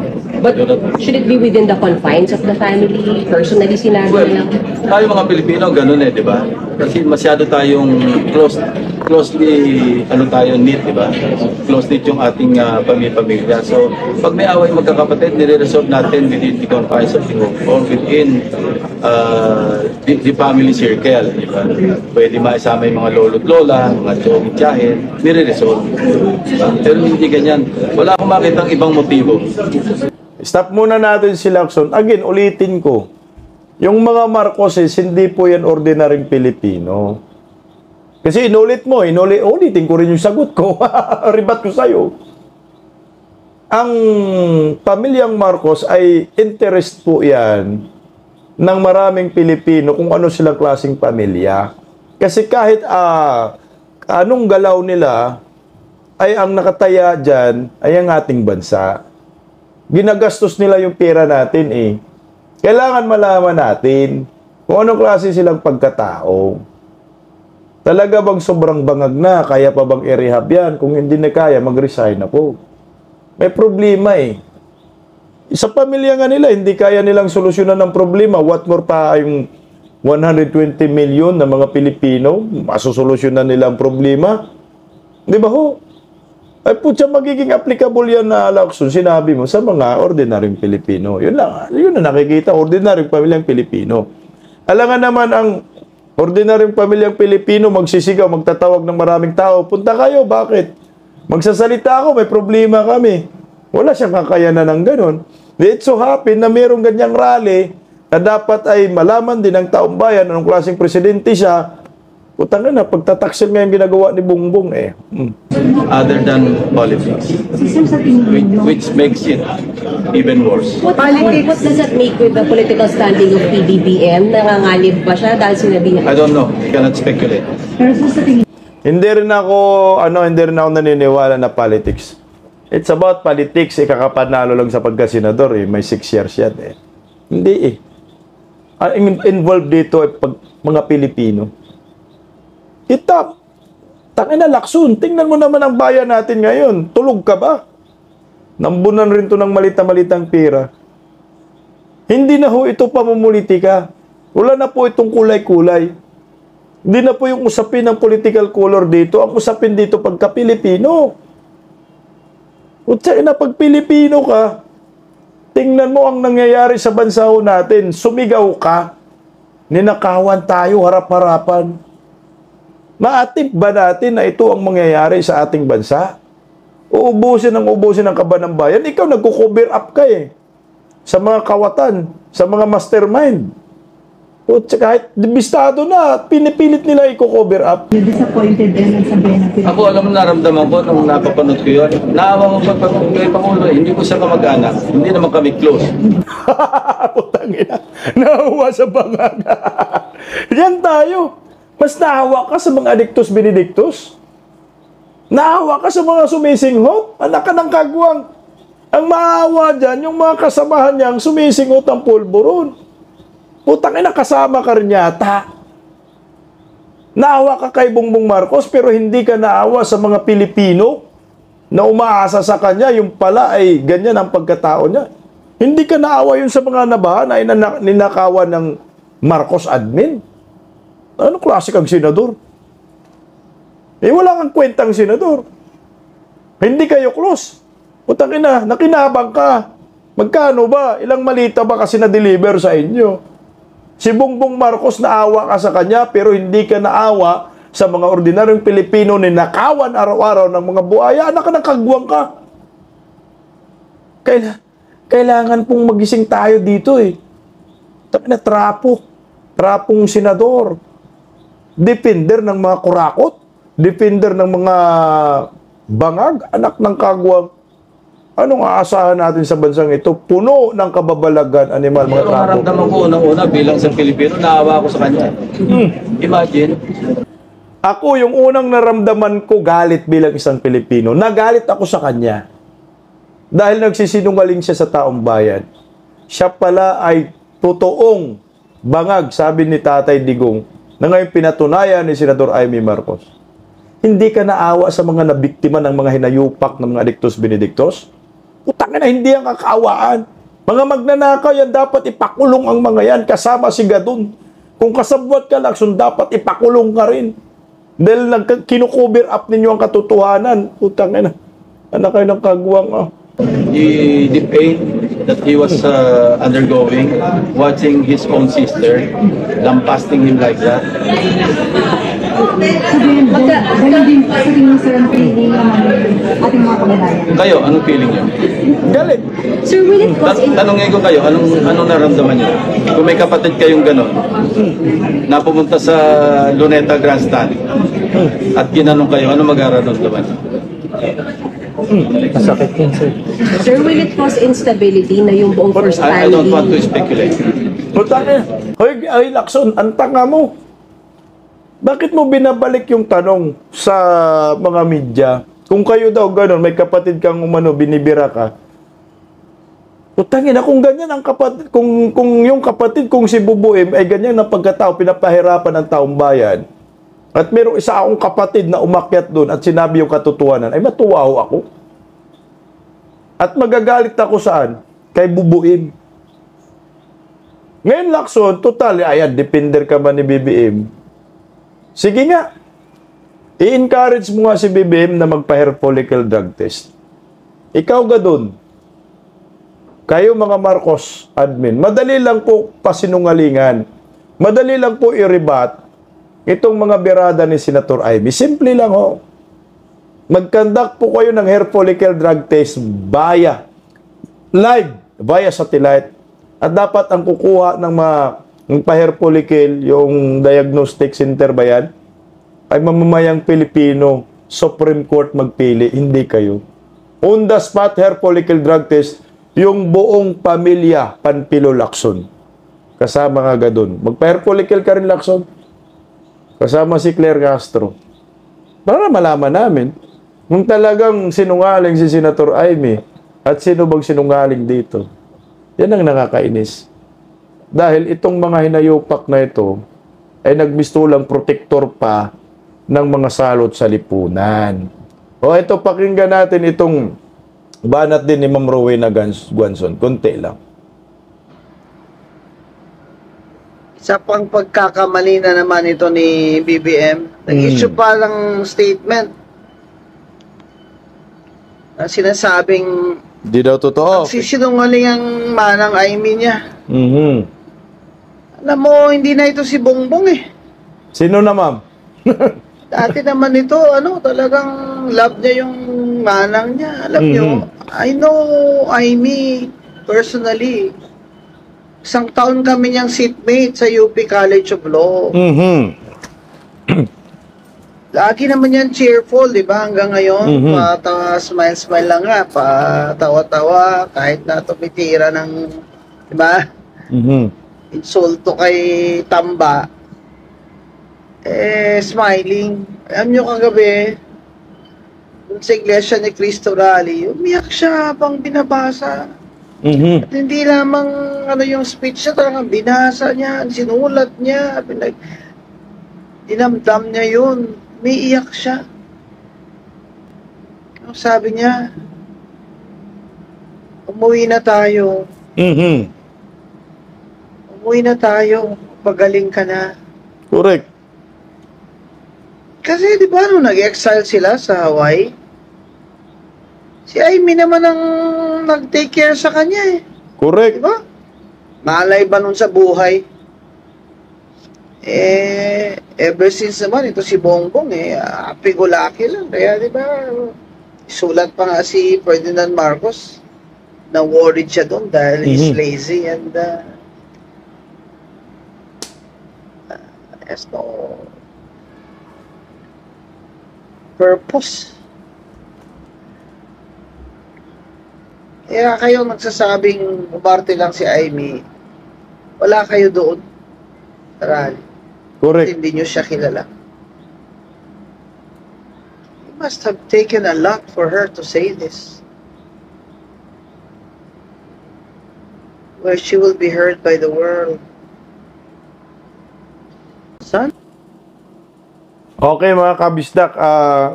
But should it be within the confines of the family? Personally, sinabi Well, lang. tayo mga Pilipino, ganun di ba? Kasi masyado tayong closely, knit, di ba? Close-knit yung ating pamilya. So, pag may away magkakapatid, nire-resolve natin within the confines of the home or within the family circle, di ba? Pwede maisama yung mga lolo't lola, mga tiyong-tiyahin, nire-resolve. Diba? Pero hindi ganyan. Wala akong makitang ibang motibo. Stop muna natin si Lacson. Again, ulitin ko. Yung mga Marcoses, hindi po yan ordinaryong Pilipino. Kasi ulitin ko rin yung sagot ko. Ribat ko sa'yo. Ang pamilyang Marcos ay interest po yan ng maraming Pilipino kung ano silang klaseng pamilya. Kasi kahit anong galaw nila, ay ang nakataya dyan ay ang ating bansa. Ginagastos nila yung pera natin Kailangan malaman natin kung anong klase silang pagkatao. Talaga bang sobrang bangag na? Kaya pa bang i-rehab yan? Kung hindi na kaya, mag-resign na po. May problema Sa pamilya nga nila, hindi kaya nilang solusyonan ng problema. What more pa yung 120 million na mga Pilipino, masusolusyonan nila ang problema? Di ba ho? Ay putya, magiging applicable yan na Lacson, sinabi mo, sa mga ordinaryong Pilipino. Yun lang. Yun na nakikita, ordinaryong pamilyang Pilipino. Alam nga naman ang ordinaryong pamilyang Pilipino, magsisigaw, magtatawag ng maraming tao. Punta kayo, bakit? Magsasalita ako, may problema kami. Wala siyang kakayanan ng ganon. It so happen na mayroong ganyang rally na dapat ay malaman din ng taong bayan anong klaseng presidente siya. Putang na, pagtataksil nga yung ginagawa ni Bongbong Other than politics, which makes it even worse. What does that make with the political standing of PBBM? Nangangalib ba siya dahil sinabi niya? I don't know. Cannot speculate. Hindi rin ako naniniwala na politics. It's about politics, kakapanalo lang sa pagka-senador may 6 years yan Hindi Ang involved dito mga Pilipino. Tangina Lacson, tingnan mo naman ang bayan natin ngayon. Tulog ka ba? Nambunan rin to ng malita-malitang pera. Hindi na ho ito pamumulitika. Wala na po itong kulay-kulay. Hindi na po yung usapin ng political color dito. Ang usapin dito pagka-Pilipino. Utsa na pag Pilipino ka, tingnan mo ang nangyayari sa bansa natin. Sumigaw ka. Ninakawan tayo harap-harapan. Maatip ba natin na ito ang mangyayari sa ating bansa? Uubusin ng kaba ng bayan. Ikaw nagko-cover up ka sa mga kawatan, sa mga mastermind. O kahit bistado na, pinipilit nila i-cover up. You're disappointed din ang sabihin ng Pilipino. Ako, alam mo, naramdaman ko nung napapanood ko yun. Naawa ko kay Pangulo, hindi ko siya kamag-anak. Hindi naman kami close. Putang ina. Nahawa sa bangag. Yan tayo. Mas nahawa ka sa mga adictus benedictus. Nahawa ka sa mga sumisinghot. Anak ka ng kagwang. Ang maawa dyan, yung mga kasamahan niyang sumisingot ang pulburon. Putang ina, kasama ka rin yata. Naawa ka kay Bongbong Marcos, pero hindi ka naawa sa mga Pilipino na umaasa sa kanya, yung pala ay ganyan ang pagkatao niya. Hindi ka naawa yun sa mga nabahan ay ninakawan ng Marcos admin. Ano klase kang senador? Wala kang kwentang senador. Hindi kayo close. Putang ina, nakinabang ka. Magkano ba? Ilang malita ba kasi na-deliver sa inyo? Si Bongbong Marcos, naawa ka sa kanya, pero hindi ka naawa sa mga ordinaryong Pilipino na nakawan araw-araw ng mga buhaya. Anak ka, nakagwang ka. Kailangan pong magising tayo dito eh. Na trapong senador. Defender ng mga kurakot. Defender ng mga bangag. Anak ng kagwang. Anong aasahan natin sa bansang ito? Puno ng kababalagan, animal, mga Pero trapo. maramdaman ko unang-una bilang isang Pilipino, naawa ako sa kanya. Imagine. Ako, yung unang naramdaman ko galit bilang isang Pilipino, nagalit ako sa kanya. Dahil nagsisinungaling siya sa taong bayan. Siya pala ay totoong bangag, sabi ni Tatay Digong, na ngayon pinatunayan ni Senador Amy Marcos. Hindi ka naawa sa mga nabiktima ng mga hinayupak ng mga adictus benedictus? Putang na, hindi ang kakaawaan. Mga magnanakaw yan, dapat ipakulong ang mga yan, kasama si Gadon. Kung kasabwat ka, Lacson, dapat ipakulong ka rin. Dahil kinukover up ninyo ang katotohanan. Putang na, anak kayo ng kagwang. The pain that he was undergoing, watching his own sister, lambasting him like that. Ganun din sa tingin sir ang feeling ng ating mga kababayan. Kayo, anong feeling niyo? Galit. Sir, will it cause Tanongin ko kayo, anong naramdaman niyo? Kung may kapatid kayong gano'n, na pumunta sa Luneta Grandstand, at ginanong kayo, ano mag-araramdaman niyo? Masakit yun, sir. Sir, will it cause instability na yung buong first I don't want to family? speculate. Putang na. Hoy, Lacson, ang tanga mo. Bakit mo binabalik yung tanong sa mga media? Kung kayo daw gano'n, may kapatid kang umano, binibira ka. Putangin na, kung ganyan ang kapatid, kung yung kapatid, kung si Bubuim ay ganyan na pagkatao, pinapahirapan ng taong bayan, at merong isa akong kapatid na umakyat doon at sinabi yung katotohanan, ay matuwa ako. At magagalit ako saan? Kay Bubuim. Ngayon, Lacson, total, ayan, defender ka ba ni BBM? Sige nga, i-encourage mo nga si BBM na magpa-hair follicle drug test. Ikaw Gadon, kayo mga Marcos admin, madali lang po pasinungalingan. Madali lang po i-rebat itong mga birada ni Senator Amy. Simple lang ho. Mag-conduct po kayo ng hair follicle drug test live, via satellite. At dapat ang kukuha ng pa-hair follicle, yung diagnostic center ba yan, ay mamamayang Pilipino, Supreme Court magpili, hindi kayo. On the spot hair follicle drug test, yung buong pamilya, Panpilo Lacson. Kasama nga Gadon. Magpa-hair follicle ka rin, Lacson. Kasama si Claire Castro. Para malaman namin, kung talagang sinungaling si Senator Amy, at sino bang sinungaling dito. Yan ang nakakainis. Dahil itong mga hinayupak na ito ay nagmistulang protektor pa ng mga salot sa lipunan. O ito, pakinggan natin itong banat din ni Ma'am Rowena Guanzon. Kunti lang. Sa pang pagkakamali na naman ito ni BBM, nag-issue pa ng statement na sinasabing Di daw totoo. sisinungaling ang manang Amy niya. Alam mo, hindi na ito si Bongbong eh. Sino na, ma'am? Dati naman ito, talagang love niya yung manang niya. Alam niyo, I know Amy personally. Isang taon kami niyang seatmate sa UP College of Law. Lagi naman yan cheerful, di ba? Hanggang ngayon, smile-smile lang nga, patawa-tawa, kahit na tumitira ng, di ba? Insulto kay Tamba. Smiling. Alam nyo kagabi, dun sa Iglesia ni Cristo Rally, umiyak siya habang binabasa. Mhm. At hindi lamang ano yung speech niya, talagang binasa niya, sinulat niya, dinamdam niya yun. Umiiyak siya. Ang sabi niya, umuwi na tayo. Mhm. Umuwi na tayo. Pagaling ka na. Correct. Kasi di ba nung nag-exile sila sa Hawaii, si Amy naman ang nag-take care sa kanya eh. Correct. Di ba? Malay ba nun sa buhay? Ever since naman, ito si Bongbong happy-go-lucky lang. Kaya di ba, sulat pa nga si Ferdinand Marcos na worried siya doon dahil he's lazy and has no purpose. Kaya kayo nagsasabing umarte lang si Amy, wala kayo doon. Rally. Correct. Hindi nyo siya kilala. It must have taken a lot for her to say this. Where she will be heard by the world. Son? Okay mga kabisdak,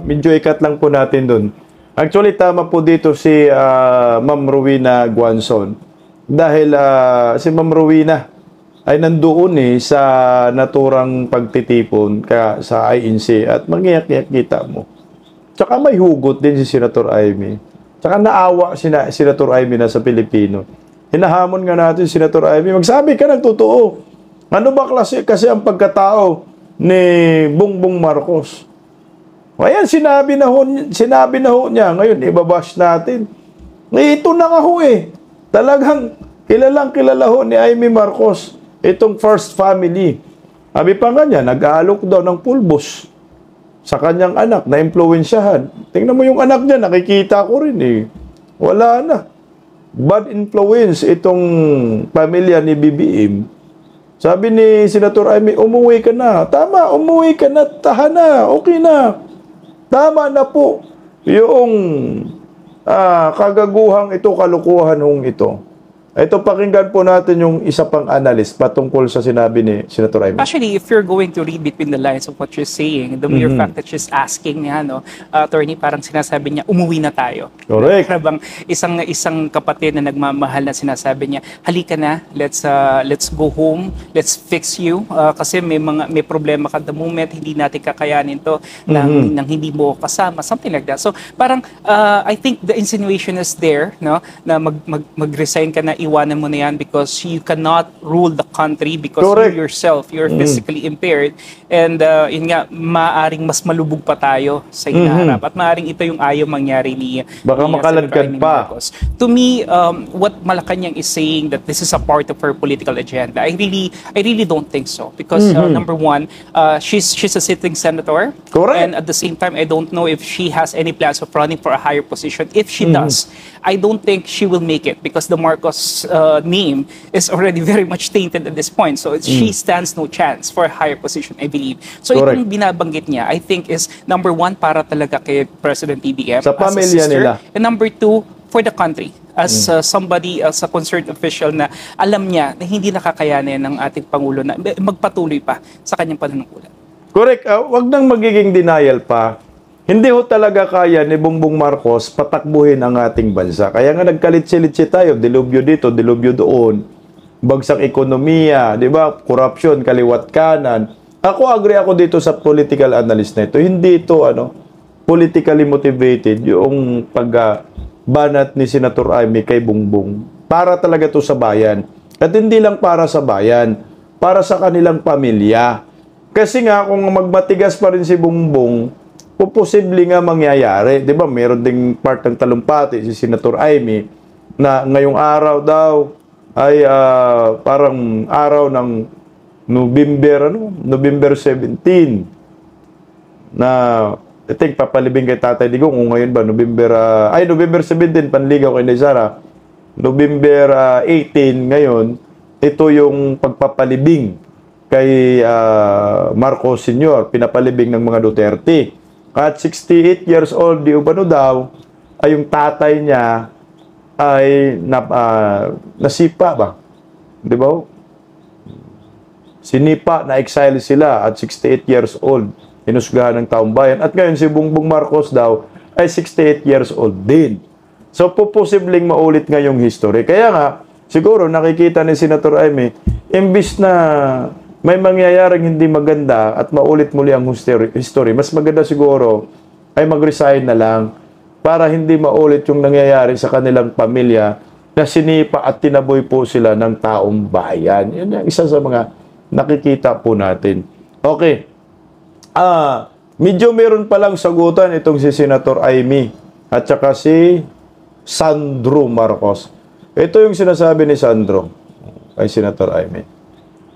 medyo ikat lang po natin dun. Actually, tama po dito si Ma'am Rowena Guanzon. Dahil si Ma'am Rowena ay nandoon sa naturang pagtitipon sa INC at mangiyak-iyak kita mo. Tsaka may hugot din si Senator Amy. Tsaka naawa si Senator Amy na sa Pilipino. Hinahamon nga natin si Senator Amy, magsabi ka ng totoo. Ano ba kasi ang pagkatao ni Bongbong Marcos? Ayan, sinabi na ho niya. Ngayon, ibabash natin. Ito na nga ho Talagang kilala ho ni Amy Marcos. Itong first family. Sabi pa nga niya, nag-aalok daw ng pulbos sa kanyang anak na impluwensyahan. Tingnan mo yung anak niya, nakikita ko rin Wala na. Bad influence itong pamilya ni BBM. Sabi ni Senator Amy, umuwi ka na. Tama, umuwi ka na. Tahan na. Okay na. Tama na po. Yung kagaguhang ito, kalukuhan ito. Ito, pakinggan po natin yung isa pang analyst patungkol sa sinabi ni Senator Amy. Actually, if you're going to read between the lines of what you're saying, the mere fact that she's asking niya, attorney, parang sinasabi niya, umuwi na tayo. Correct. Para bang isang kapatid na nagmamahal na sinasabi niya, halika na, let's go home, let's fix you, kasi may problema ka the moment, hindi natin kakayanin to nang hindi mo kasama, something like that. So, parang, I think the insinuation is there, no, na mag-resign ka na, iwanan mo na yan because you cannot rule the country because Correct. you yourself, you're physically impaired. And yun nga, maaring mas malubog pa tayo sa hinaharap. At maaring ito yung ayaw mangyari ni Baka makalagkad pa. Marcos. To me, what Malacanang is saying that this is a part of her political agenda, I really don't think so. Because number one, she's a sitting senator. Correct. And at the same time, I don't know if she has any plans of running for a higher position. If she does, I don't think she will make it because the Marcos name is already very much tainted at this point. So she stands no chance for a higher position, I believe. So Correct. itong binabanggit niya, I think is number one, para talaga kay President BBM Sa as a pamilya sister. nila. And number two, for the country. As somebody, as a concerned official na alam niya na hindi nakakayanin ng ating Pangulo na magpatuloy pa sa kanyang panunungkulan. Correct. Wag nang magiging denial pa. Hindi ho talaga kaya ni Bongbong Marcos patakbuhin ang ating bansa. Kaya nga nagkalitsi-litsi tayo, dilubyo dito, dilubyo doon. Bagsak ekonomiya, di ba? Corruption, kaliwat kanan. Agree ako dito sa political analyst na ito. Hindi ito politically motivated yung pagbanat ni Senator Amy kay Bongbong. Para talaga ito sa bayan. At hindi lang para sa bayan, para sa kanilang pamilya. Kasi nga kung magmatigas pa rin si Bongbong, posible nga mangyayari. Di ba, meron ding part ng talumpati si Senator Amy na ngayong araw daw ay parang araw ng November 17 na I think papalibing kay Tatay Digong kung ngayon ba November 17 panligaw kay Sara. November 18 ngayon, ito yung pagpapalibing kay Marcos Sr., pinapalibing ng mga Duterte. At 68 years old, di umano daw, ay yung tatay niya ay nasipa ba? Di ba? Sinipa, na-exile sila at 68 years old. Hinusgahan ng taong bayan. At ngayon, si Bongbong Marcos daw ay 68 years old din. So, posibleng maulit ngayong history. Kaya nga, siguro nakikita ni Senator Amy, imbis na may mangyayaring hindi maganda at maulit muli ang history, mas maganda siguro ay mag-resign na lang para hindi maulit yung nangyayari sa kanilang pamilya na sinipa at tinaboy po sila ng taong bayan. Yun ang isa sa mga nakikita po natin. Okay. Medyo meron palang sagutan itong si Senator Amy at saka si Sandro Marcos. Ito yung sinasabi ni Sandro kay Senator Amy.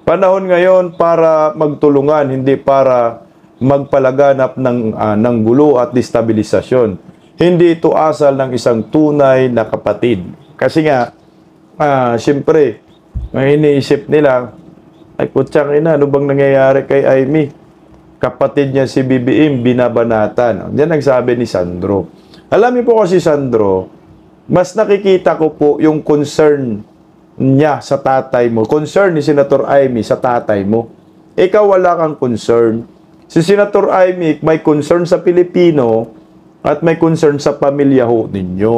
Panahon ngayon para magtulungan, hindi para magpalaganap ng gulo at destabilisasyon. Hindi ito asal ng isang tunay na kapatid. Kasi nga, siyempre, may iniisip nila, ay kutsang ina, ano bang nangyayari kay Amy? Kapatid niya si BBM, binabanatan. Yan ang sabi ni Sandro. Alam niyo po kasi Sandro, mas nakikita ko po yung concern niya sa tatay mo. Concern ni Senator Amy sa tatay mo. Ikaw wala kang concern. Si Senator Amy may concern sa Pilipino at may concern sa pamilya ho ninyo.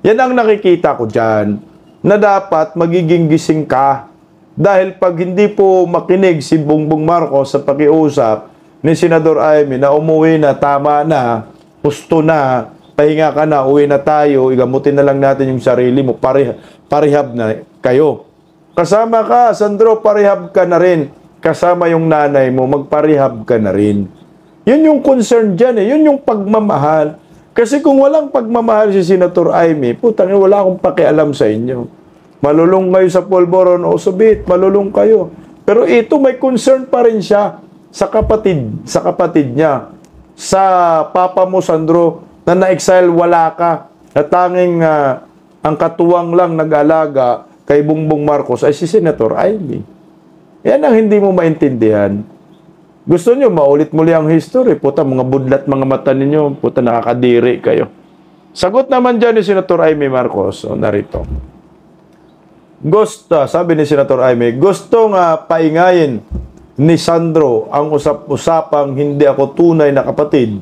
Yan ang nakikita ko dyan, na dapat magiging gising ka. Dahil pag hindi po makinig si Bongbong Marcos sa pakiusap ni Senador Amy na umuwi na, tama na, gusto na, pahinga ka na, uwi na tayo, igamutin na lang natin yung sarili mo, parihab na kayo. Kasama ka, Sandro, parihab ka na rin. Kasama yung nanay mo, magparihab ka na rin. Yun yung concern dyan eh, yun yung pagmamahal. Kasi kung walang pagmamahal si Senator Amy, putang wala akong pakialam sa inyo. Malulong kayo sa Polvoron o Subit, malulong kayo. Pero ito may concern pa rin siya sa kapatid niya. Sa papa mo, Sandro, na na-exile, wala ka. At tanging ang katuwang lang nag-alaga kay Bongbong Marcos ay si Senator Amy. Yan ang hindi mo maintindihan. Gusto nyo, maulit muli ang history. Puta, mga budlat mga mata ninyo. Puta, nakakadiri kayo. Sagot naman dyan ni Senator Amy Marcos. O, narito. Sabi ni Senator Amy, gustong paingayin ni Sandro ang usap-usapang hindi ako tunay na kapatid.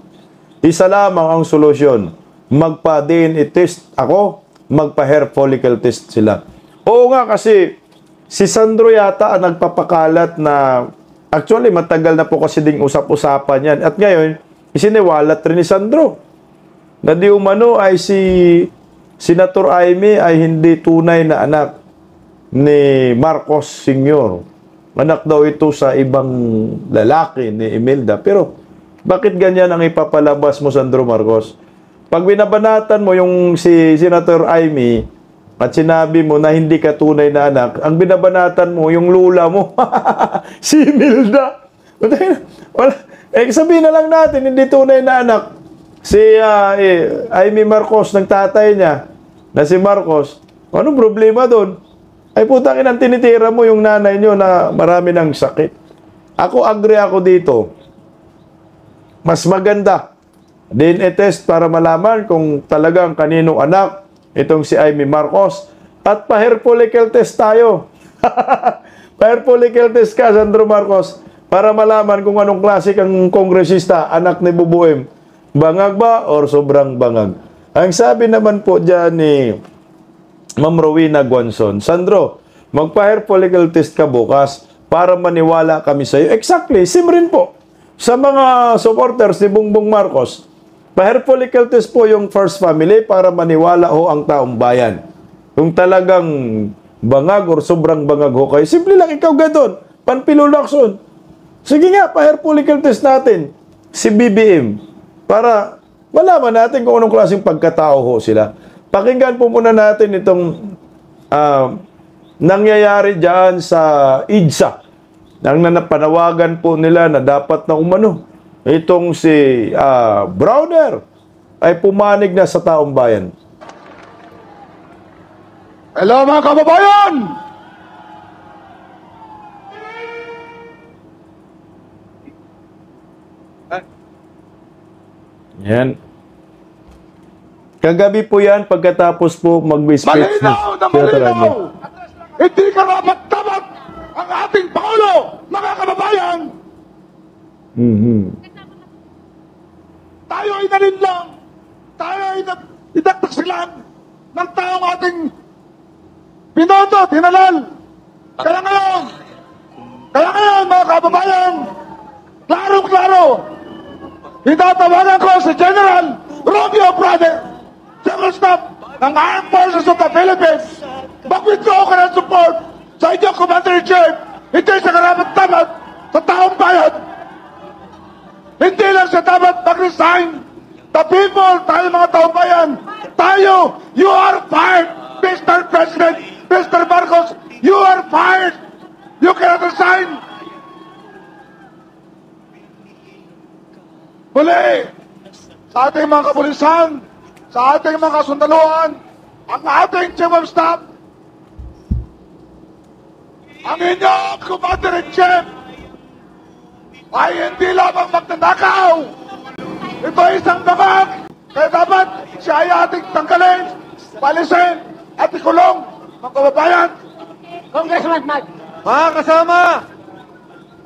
Isa lamang ang solusyon. Magpa-DNA test ako, magpa-hair follicle test sila. Oo nga, kasi si Sandro yata ang nagpapakalat na actually, matagal na po kasi ding usap-usapan yan. At ngayon, isiniwalat rin ni Sandro na di umano ay si Senator Amy ay hindi tunay na anak ni Marcos Sr. Anak daw ito sa ibang lalaki ni Imelda. Pero, bakit ganyan ang ipapalabas mo, Sandro Marcos? Pag binabanatan mo yung si Senator Amy at sinabi mo na hindi ka tunay na anak, ang binabanatan mo yung lula mo. Si Imelda. Sabihin na lang natin, hindi tunay na anak. Si Amy Marcos ng tatay niya, na si Marcos, anong problema doon? Ay putang inang tinitira mo yung nanay nyo na marami ng sakit. Agree ako dito. Mas maganda DNA test para malaman kung talagang kaninong anak itong si Amy Marcos. At pa-hair follicle test tayo. Pa-hair follicle test ka, Sandro Marcos, para malaman kung anong klase kang kongresista, anak ni Bubuim. Bangag ba or sobrang bangag? Ang sabi naman po dyan ni Ma'am Rowena Guanzon, Sandro, magpa-hair follicle test ka bukas para maniwala kami sa iyo. Exactly, same rin po. Sa mga supporters ni Bongbong Marcos, pa-hair follicle test po yung first family para maniwala ho ang taong bayan. Kung talagang bangag or sobrang bangag ho kayo, simple lang ikaw gadon, panpilulakson. Sige nga, pa-hair follicle test natin si BBM para malaman natin kung anong klaseng pagkatao ho sila. Pakinggan po muna natin itong nangyayari dyan sa IDSA. Nang napanawagan po nila na dapat na umano. Itong si Browner ay pumanig na sa taong bayan. Hello mga kababayan! Yan. Kagabi po yan, pagkatapos po mag-speech ni Malinaw na Senator Amy. malinaw! Hindi karapat-dapat ang ating Pangulo, mga kababayan! Tayo ay nalinlang, tayo ay idagtaksilan ng taong ating binoto, tinalal. Kaya ngayon, mga kababayan, klarong-klaro, itatawagan ko si General Romeo Prade, General Staff ng Armed Forces of the Philippines, mag-withdraw ka ng support sa inyong Commander-in-Chief, hindi sa karapat-dapat sa taong bayan. Hindi lang siya dapat mag-resign. The people, tayo mga taong bayan, tayo, you are fired, Mr. President, Mr. Marcos, you are fired. You cannot resign. Muli, sa ating mga kapulisan, sa ating mga kasundaluhan, ang ating Chief of Staff, ang inyong Commander-in-Chief, ay hindi lamang magnanakaw. Ito ay isang bangag. Kaya dapat siya ay ating tanggalin, palisin, at ikulong. Mga kababayan. Congressman Mike. Mga kasama,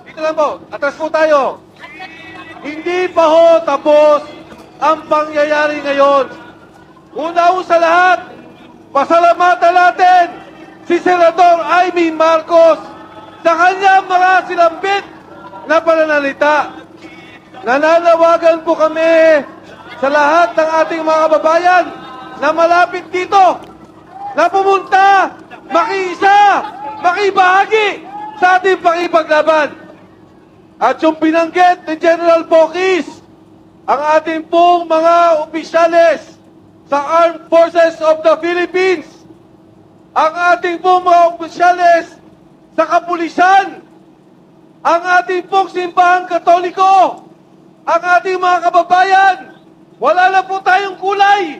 dito lang po, atras po tayo. Hindi pa ho tapos ang pangyayari ngayon. Una sa lahat, pasalamatan natin si Senator Amy Marcos sa kanyang mga silambit na pananalita. Nananawagan po kami sa lahat ng ating mga kababayan na malapit dito, na pumunta, makiisa, makibahagi sa ating pakipaglaban. At yung binanggit ni General Bokis, ang ating pong mga opisyales sa Armed Forces of the Philippines, ang ating pong mga opisyales sa kapulisan, ang ating pong simbahang katoliko, ang ating mga kababayan, wala na po tayong kulay,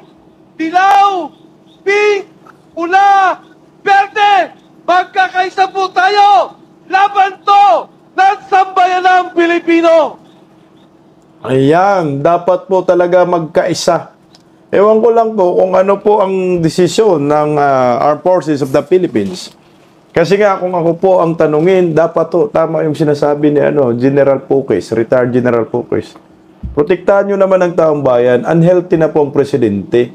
dilaw, pink, pula, berde, magkakaisa po tayo, laban to ng sambayanang Pilipino. Ayan, dapat po talaga magkaisa. Ewan ko lang po kung ano po ang desisyon ng Armed Forces of the Philippines. Kasi nga kung ako po ang tanungin, dapat to, tama yung sinasabi ni General Pukis, retired General Pukis. Protektahan nyo naman ang taong bayan, unhealthy na po ang presidente.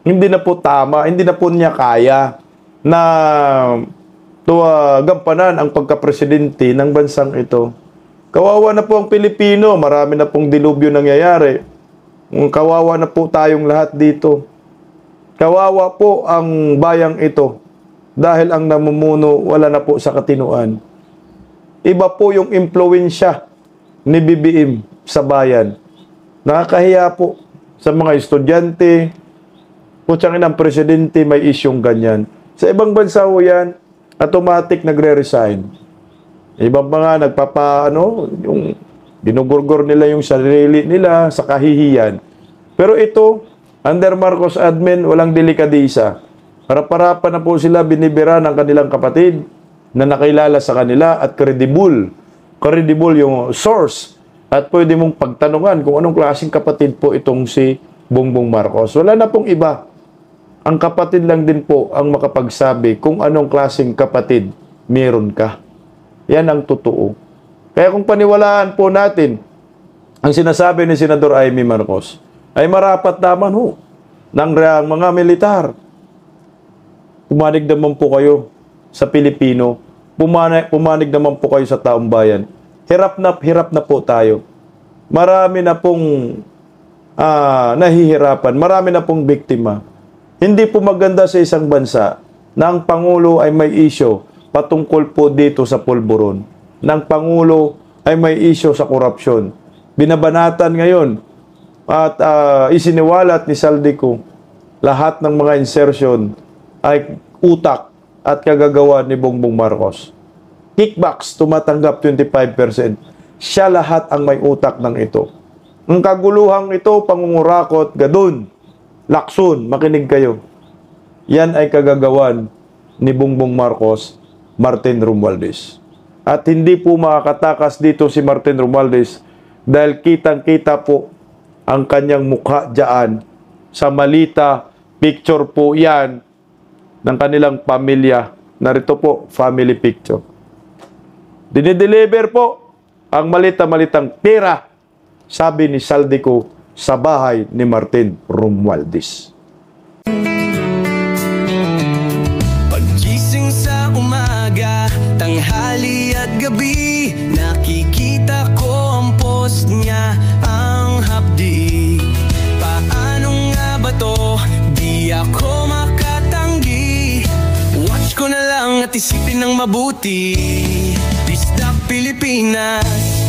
Hindi na po tama, hindi na po niya kaya na gampanan ang pagka-presidente ng bansang ito. Kawawa na po ang Pilipino, marami na pong dilubyo nangyayari. Kawawa na po tayong lahat dito. Kawawa po ang bayang ito dahil ang namumuno wala na po sa katinuan. Iba po yung impluwensya ni BBM sa bayan. Nakakahiya po sa mga estudyante. Putsangin ang presidente may isyong ganyan. Sa ibang bansa po yan, automatic nagre-resign. Ibang mga yung ginugurgor nila yung sarili nila sa kahihiyan. Pero ito, under Marcos admin, walang delikadisa. Harap-harapan na po sila binibira ng kanilang kapatid na nakilala sa kanila at credible. Credible yung source. At pwede mong pagtanungan kung anong klaseng kapatid po itong si Bongbong Marcos. Wala na pong iba. Ang kapatid lang din po ang makapagsabi kung anong klaseng kapatid meron ka. Yan ang totoo. Kaya kung paniwalaan po natin ang sinasabi ni Senador Amy Marcos, ay marapat naman ho ng mga militar. Pumanig naman po kayo sa Pilipino. Pumanig naman po kayo sa taong bayan. Hirap na po tayo. Marami na pong nahihirapan. Marami na pong biktima. Hindi po maganda sa isang bansa na ang Pangulo ay may isyo patungkol po dito sa pulburon. Ng Pangulo ay may isyo sa korupsyon. Binabanatan ngayon at isiniwalat ni Saldico lahat ng mga insertion ay utak at kagagawa ni Bongbong Marcos. Kickbacks, tumatanggap 25%. Siya lahat ang may utak ng ito. Ang kaguluhang ito, pangungurakot, gadun, lakson, makinig kayo. Yan ay kagagawan ni Bongbong Marcos, Martin Romualdez. At hindi po makakatakas dito si Martin Romualdez dahil kitang-kita po ang kanyang mukha dyan. Sa malita, picture po yan ng kanilang pamilya. Narito po, family picture. Dinideliver po ang malita-malitang pera, sabi ni Saldico, sa bahay ni Martin Romualdez. Paggising sa umaga, tanghali at gabi, nakikita ko ang post niya, ang hapdi. Paano nga ba to? Di ako makatanggi. Watch ko na lang at isipin ng mabuti. Bisdak Pilipinas,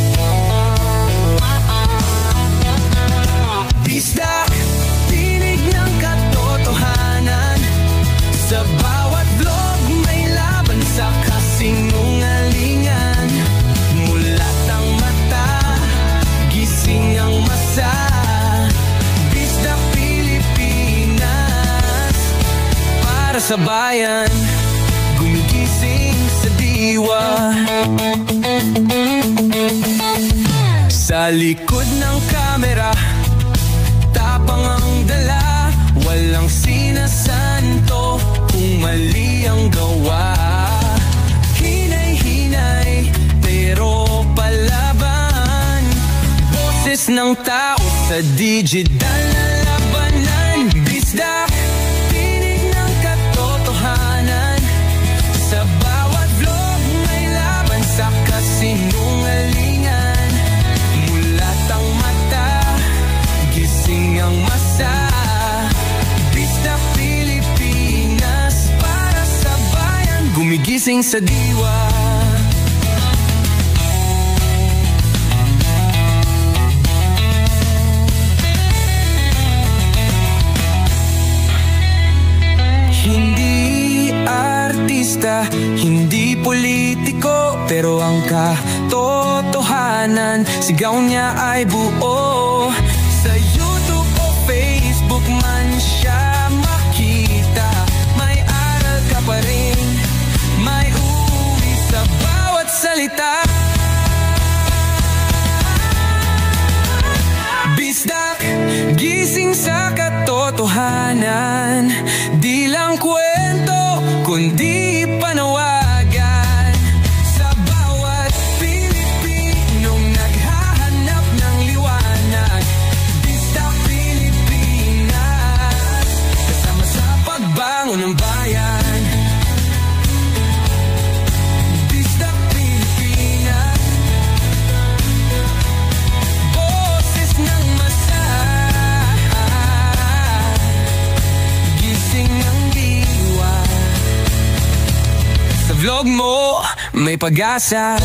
Bisdak, tinig ng katotohanan. Sa bawat vlog may laban sa kasinungalingan. Mulat ang mata, gising ang masa. Bisdak Pilipinas, para sa bayan, gumigising sa diwa. Sa likod ng kamera, tapang ang dala, walang sinasanto kung mali ang gawa. Hinay-hinay, pero palaban. Boses ng tao sa digital na labanan. Bisdak, tinig ng katotohanan. Sa bawat vlog may laban sa kasinungalingan. Mulat ang mata, gising ang masa. Bisdak Pilipinas, para sa bayan, gumigising sa diwa. Hindi artista, hindi politiko, pero ang katotohanan, sigaw niya ay buo. Sa YouTube o Facebook man siya makita, may aral ka pa rin, may uwi sa bawat salita. Bisdak, gising sa katotohanan. Di lang kwento, kundi panawagan. Sa bawat Pilipinong naghahanap ng liwanag. Bisdak Pilipinas, kasama sa pagbangon ng bayan. Bisdak Pilipinas, boses ng masa, gising ang diwa. Sa vlog mo, may pag-asa.